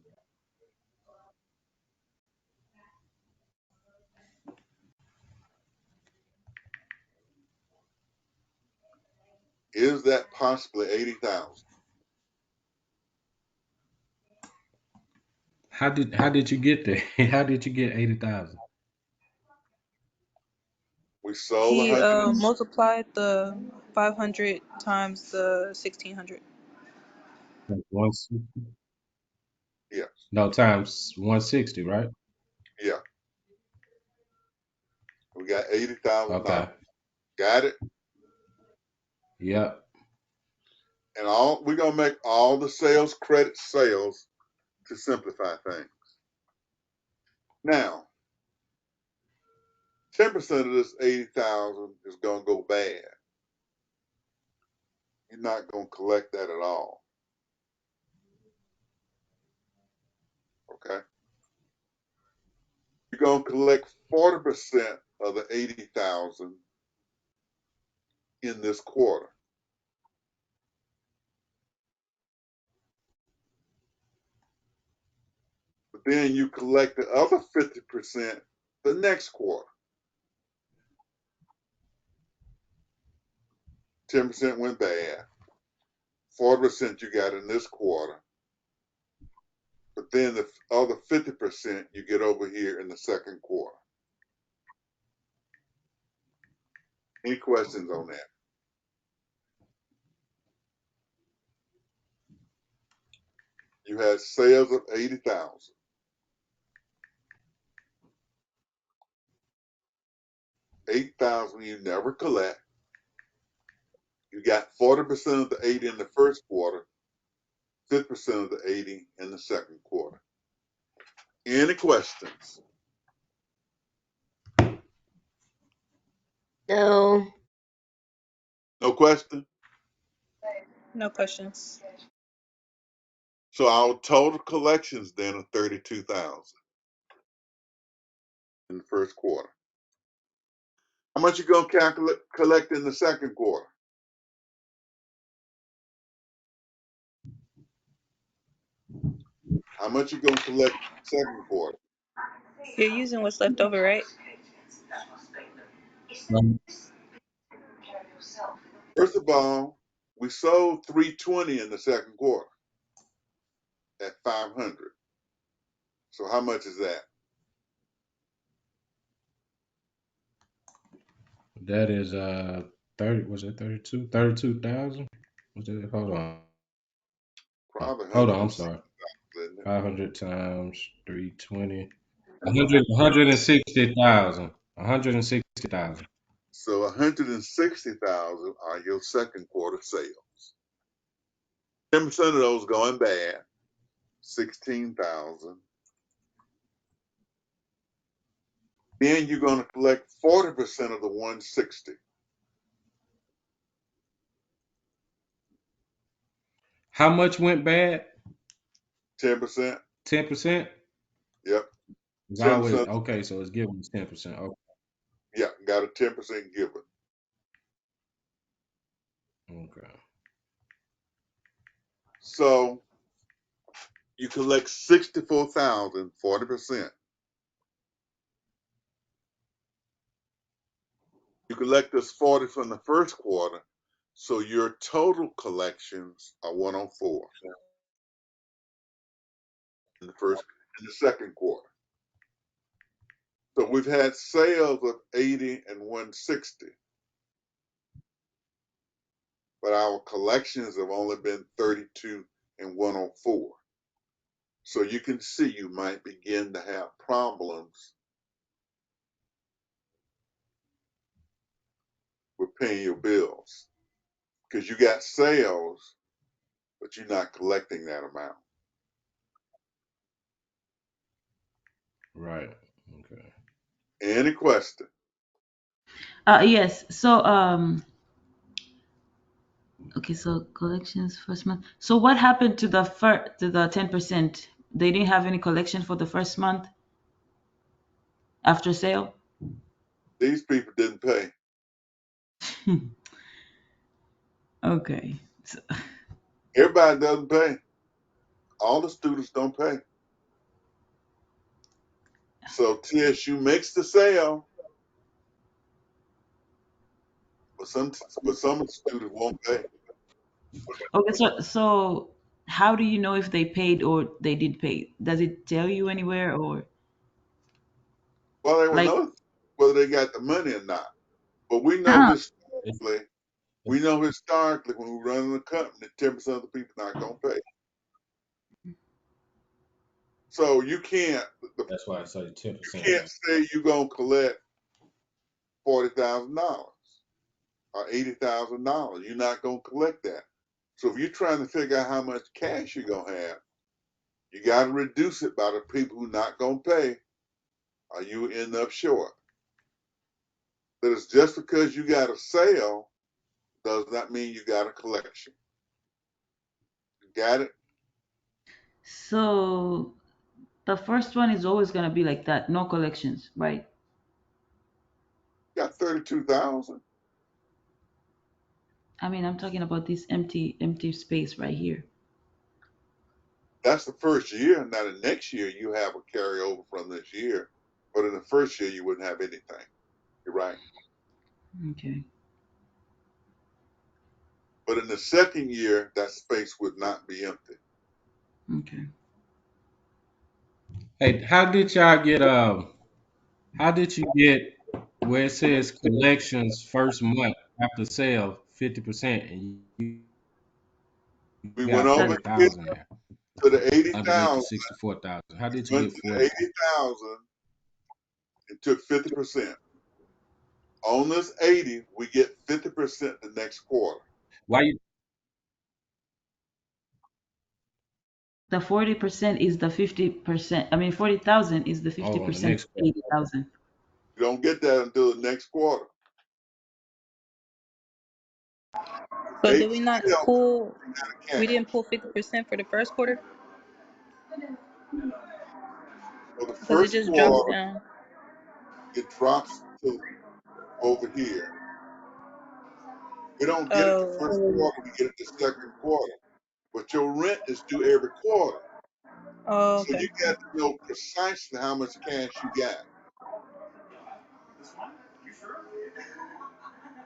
Is that possibly 80,000? How did you get there? How did you get 80,000? We sold He 100. multiplied the 500 times the 1600. One, Yes. no, times 160, right? Yeah. We got $80,000. Okay. Got it? Yep. And we're gonna make all the sales credit sales to simplify things. Now, 10% of this 80,000 is gonna go bad. You're not gonna collect that at all. Okay? You're gonna collect 40% of the 80,000 in this quarter. But then you collect the other 50% the next quarter. 10% went bad. 40% you got in this quarter. But then the other 50% you get over here in the second quarter. Any questions on that? You had sales of 80,000. 8,000 you never collect. You got 40% of the 80 in the first quarter, 50% of the 80 in the second quarter. Any questions? No. No question? No questions. So our total collections then are 32,000 in the first quarter. How much you gonna collect in the second quarter? How much you gonna collect in the second quarter? You're using what's left over, right? First of all, we sold 320 in the second quarter at 500. So how much is that? That is 30, was it 32? 32,000? Was it, hold on. Probably Hold on, I'm 160, sorry. isn't it? 500 times 320. 160,000. 160,000. So 160,000 are your second quarter sales. 10% of those going bad, 16,000. Then you're going to collect 40% of the 160. How much went bad? 10%. 10%? Yep. It's 10%. always okay, so it's given us 10%. Okay. Yeah, got a 10% given. Okay. So you collect 64,000, 40%. You collect this 40 from the first quarter, so your total collections are 104 in the second quarter. So we've had sales of 80 and 160, but our collections have only been 32 and 104. So you can see you might begin to have problems with paying your bills because you got sales, but you're not collecting that amount. Right. Okay. Any question? Yes. So okay, so collections first month. So what happened to the 10%? They didn't have any collection for the first month after sale? These people didn't pay. Okay. Everybody doesn't pay. All the students don't pay. So TSU makes the sale, but some of the students won't pay. Okay, so how do you know if they paid or they did pay? Does it tell you anywhere or Well, they will like know whether they got the money or not. But uh we know historically when we run the company, 10% of the people not gonna pay. So you can't That's why I say you 10%. can't say you're gonna collect $40,000 or $80,000. You're not gonna collect that. So if you're trying to figure out how much cash you're gonna have, you got to reduce it by the people who not gonna pay, or you end up short. But it's just because you got a sale does not mean you got a collection. You got it? so the first one is always gonna be like that, no collections, right? You got 32,000. I mean, I'm talking about this empty space right here. That's the first year. Now the next year you have a carryover from this year, but in the first year you wouldn't have anything. You're right. Okay. But in the second year, that space would not be empty. Okay. Hey, how did you get where it says collections first month after sale 50% and you We went got That over here 40,000 there to the underneath the 80,000. 64,000? How did you Went get to the 40? 80,000 and took 50%. On this 80, we get 50% the next quarter. Why you the 40% is the 50%. I mean, 40,000 is the oh on the 50% next of 80,000. You don't get that until the next quarter. So They did we not still pull? We cash. didn't pull 50% for the first quarter So the because it first just drops quarter, down. it drops to over here. We don't get it the first Oh, quarter, we get it the second quarter. But your rent is due every quarter. oh, So okay. you got to know precisely how much cash you got.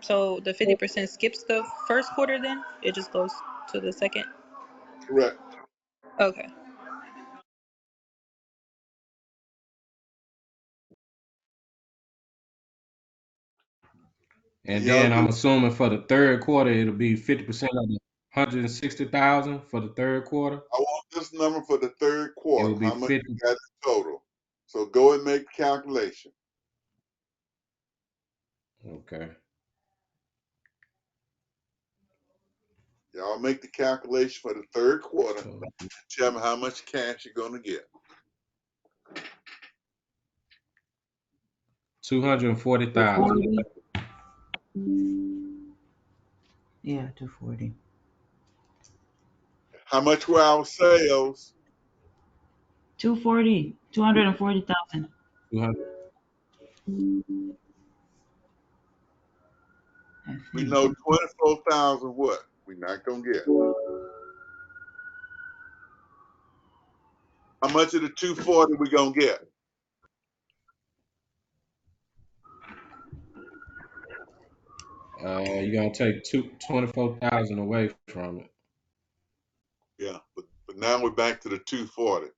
So the 50% skips the first quarter, then it just goes to the second. Correct. Okay. And and y'all then do, I'm assuming for the third quarter it'll be 50% of the 160,000 for the third quarter. I want this number for the third It quarter, will be how much 50. you got in total. So go and make the calculation. Okay. Y'all make the calculation for the third quarter. So Tell me how much cash you're going to get. 240,000. 240. Yeah, 240. How much were our sales? 240. 240,000. 200. I We think. know 24,000 what? We're not going to get. How much of the 240 we going to get? You're gonna take 24,000 away from it. Yeah, but now we're back to the 240.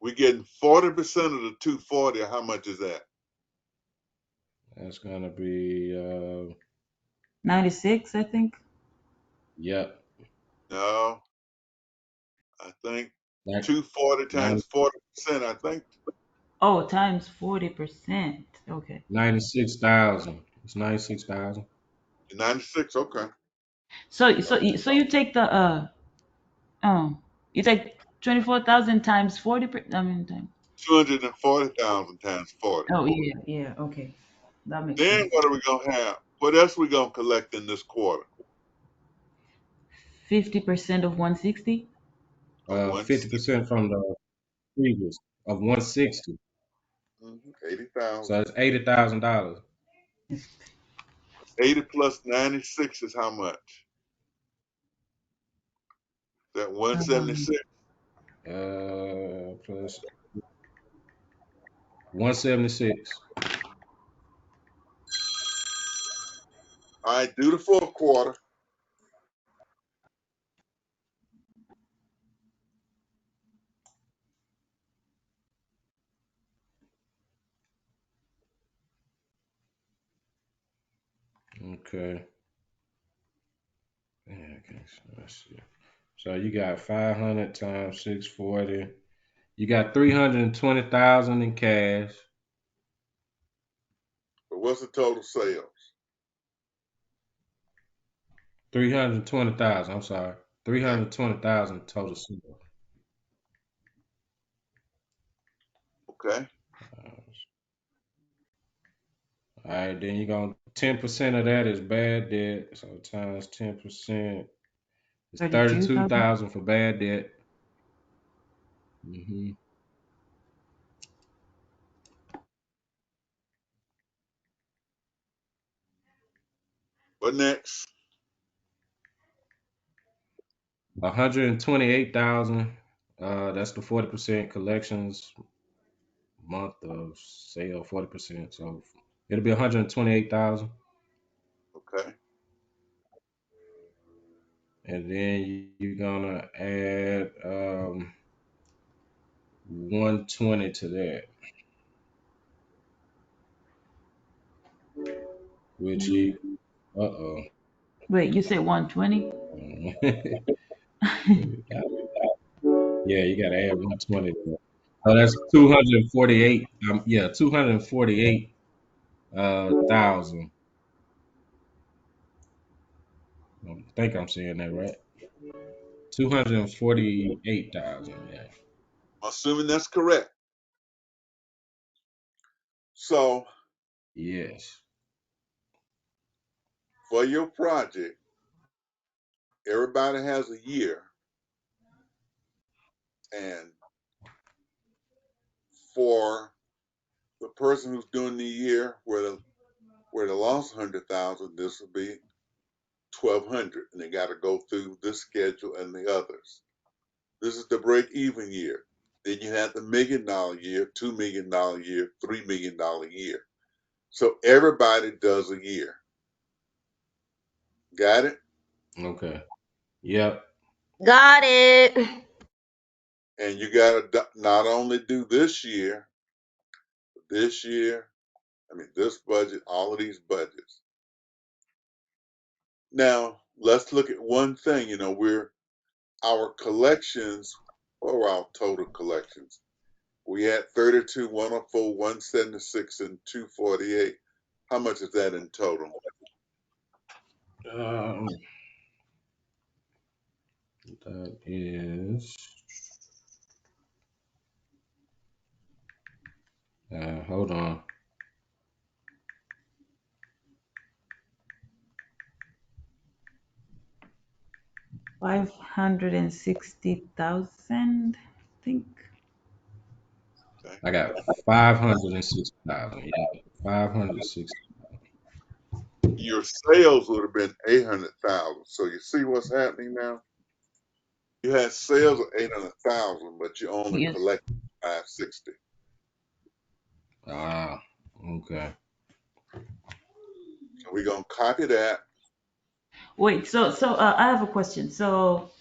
We're getting 40% of the 240. How much is that? That's gonna be 96, I think. yep. No, I think Like 240 90, times 40%, I think Oh, times 40%. Okay. 96,000. It's 96,000. 96. Okay. So you take the you take 24,000 times 40 I mean time. 240,000 times 40. Oh yeah, yeah, okay. That makes Then sense. what are we gonna have? What else we gonna collect in this quarter? 50% of 160? Of one 50% from the previous of 160. 80,000. So it's $80,000. 80 plus 96 is how much? That Um, 176. Plus 176. All right, do the fourth quarter. Okay. Yeah, okay. So let's see. So you got 500 times 640. You got 320,000 in cash. But what's the total sales? 320,000. I'm sorry. Okay. 320,000 total sales. Okay. All right, then you're going to 10% of that is bad debt. So times 10%. It's 32,000. 32,000 for bad debt. Mm-hmm. What next? 128,000. That's the 40% collections month of sale, 40%. So it'll be 128,000. Okay. And then you're gonna add 120 to that, which you uh-oh. Wait, you said 120? Yeah, you gotta add 120 to that. So that's 248. Yeah, 248 thousand. I think I'm saying that right. 248,000. Yeah. Assuming that's correct. So Yes. for your project, everybody has a year, and for the person who's doing the year where they lost 100,000, this will be 1,200, and they got to go through this schedule and the others. This is the break-even year. Then you have the $1 million year, $2 million year, $3 million year. So everybody does a year. Got it? Okay. Yep. Got it. And you got to not only do this year, this budget, all of these budgets. Now, let's look at one thing. Our collections, what were our total collections? We had 32, 104, 176, and 248. How much is that in total? Um, that is hold on. 560,000, I think. Okay. I got 560,000. Yeah. 560. Your sales would have been 800,000. So you see what's happening now? You had sales of 800,000, but you only Yes. collected 560. Ah, okay. So we're gonna copy that. Wait, I have a question. So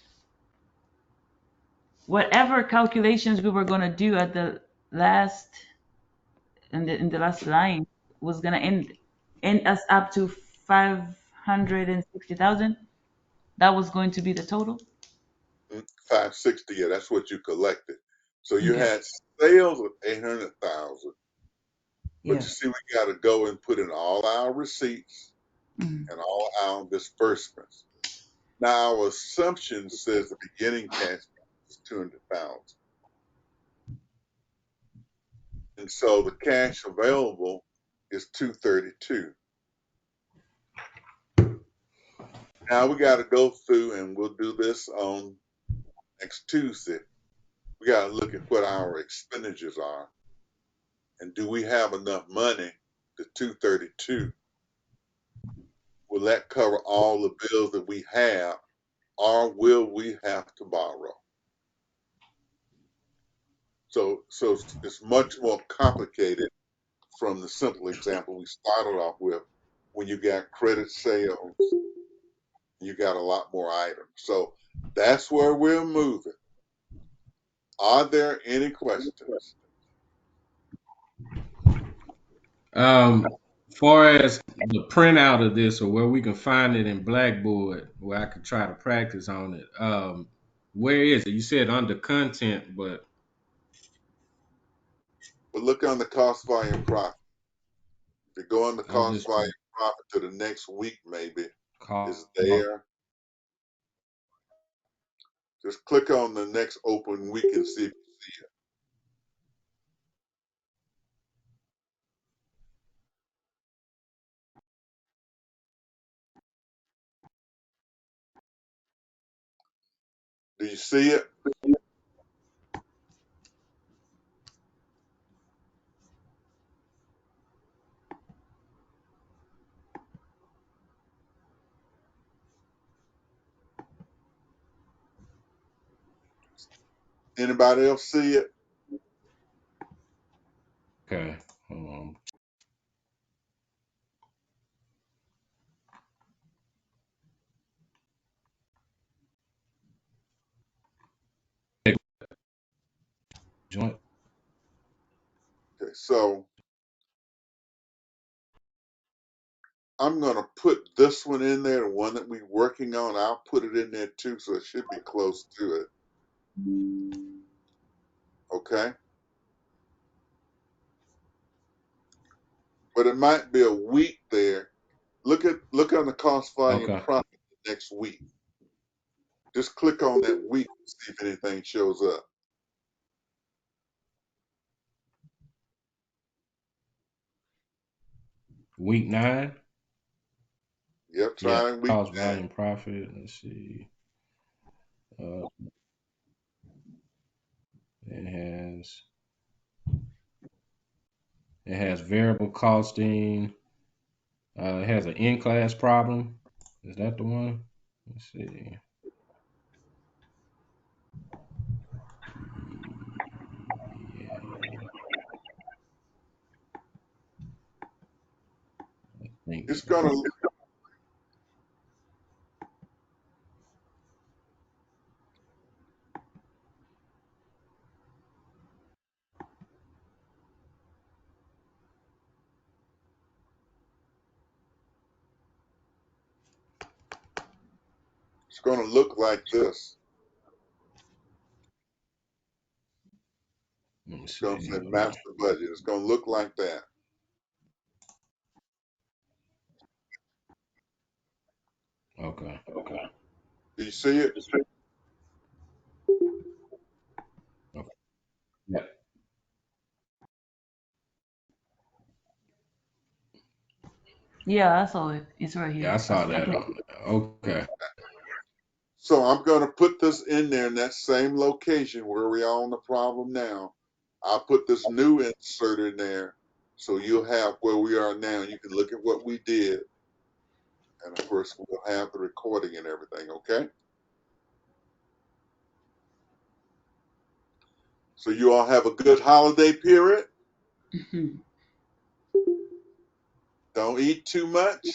whatever calculations we were gonna do at the last in the last line was gonna end us up to 560,000. That was going to be the total. 560, yeah, that's what you collected. So you Okay. had sales of 800,000, but Yeah. you see, we got to go and put in all our receipts Mhm. and all our disbursements. Now, our assumption says the beginning cash is 200,000. And so the cash available is 232. Now we got to go through, and we'll do this on next Tuesday. We got to look at what our expenditures are, and do we have enough money? The 232, will that cover all the bills that we have, or will we have to borrow? So it's much more complicated from the simple example we started off with. When you got credit sales, you got a lot more items. So that's where we're moving. Are there any questions? Far as the printout of this or where we can find it in Blackboard where I could try to practice on it. Where is it? You said under content, but But look on the cost volume profit. If you go on the I'm cost just volume profit to the next week, maybe it's call. there. Just click on the next open week and see if you see it. Do you see it? Anybody else see it? Okay. Hold on. Joint. Okay, so I'm going to put this one in there, the one that we're working on. I'll put it in there too, so it should be close to it. Okay? But it might be a week there. Look on the cost volume Okay. profit next week. Just click on that week and see if anything shows up. Week 9. Yep, Yeah. try week Cost 9. volume profit. Let's see. Uh, it has variable costing. It has an in-class problem. Is that the one? Let's see. Yeah, I think It's that's. gonna look like this. Let me It's gonna see. say master budget. It's gonna look like that. Okay. Do you see it? Okay. Yeah. Yeah, I saw it. It's right Yeah, I here. I saw see that it. on there. Okay. So I'm gonna put this in there in that same location where we are on the problem now. I'll put this new insert in there, so you'll have where we are now. You can look at what we did, and of course we'll have the recording and everything. Okay. So you all have a good holiday period. Mhm. Don't eat too much,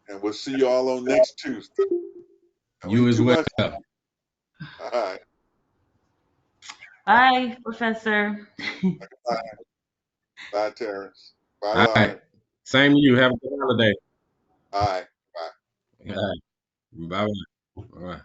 and we'll see you all on next Tuesday. Don't You eat as too well. much. All right. Bye, Professor. Bye, bye, Terrence. Bye, All Lyle. right. Same to you. Have a good holiday. All right. Bye. All right. Bye bye. All right.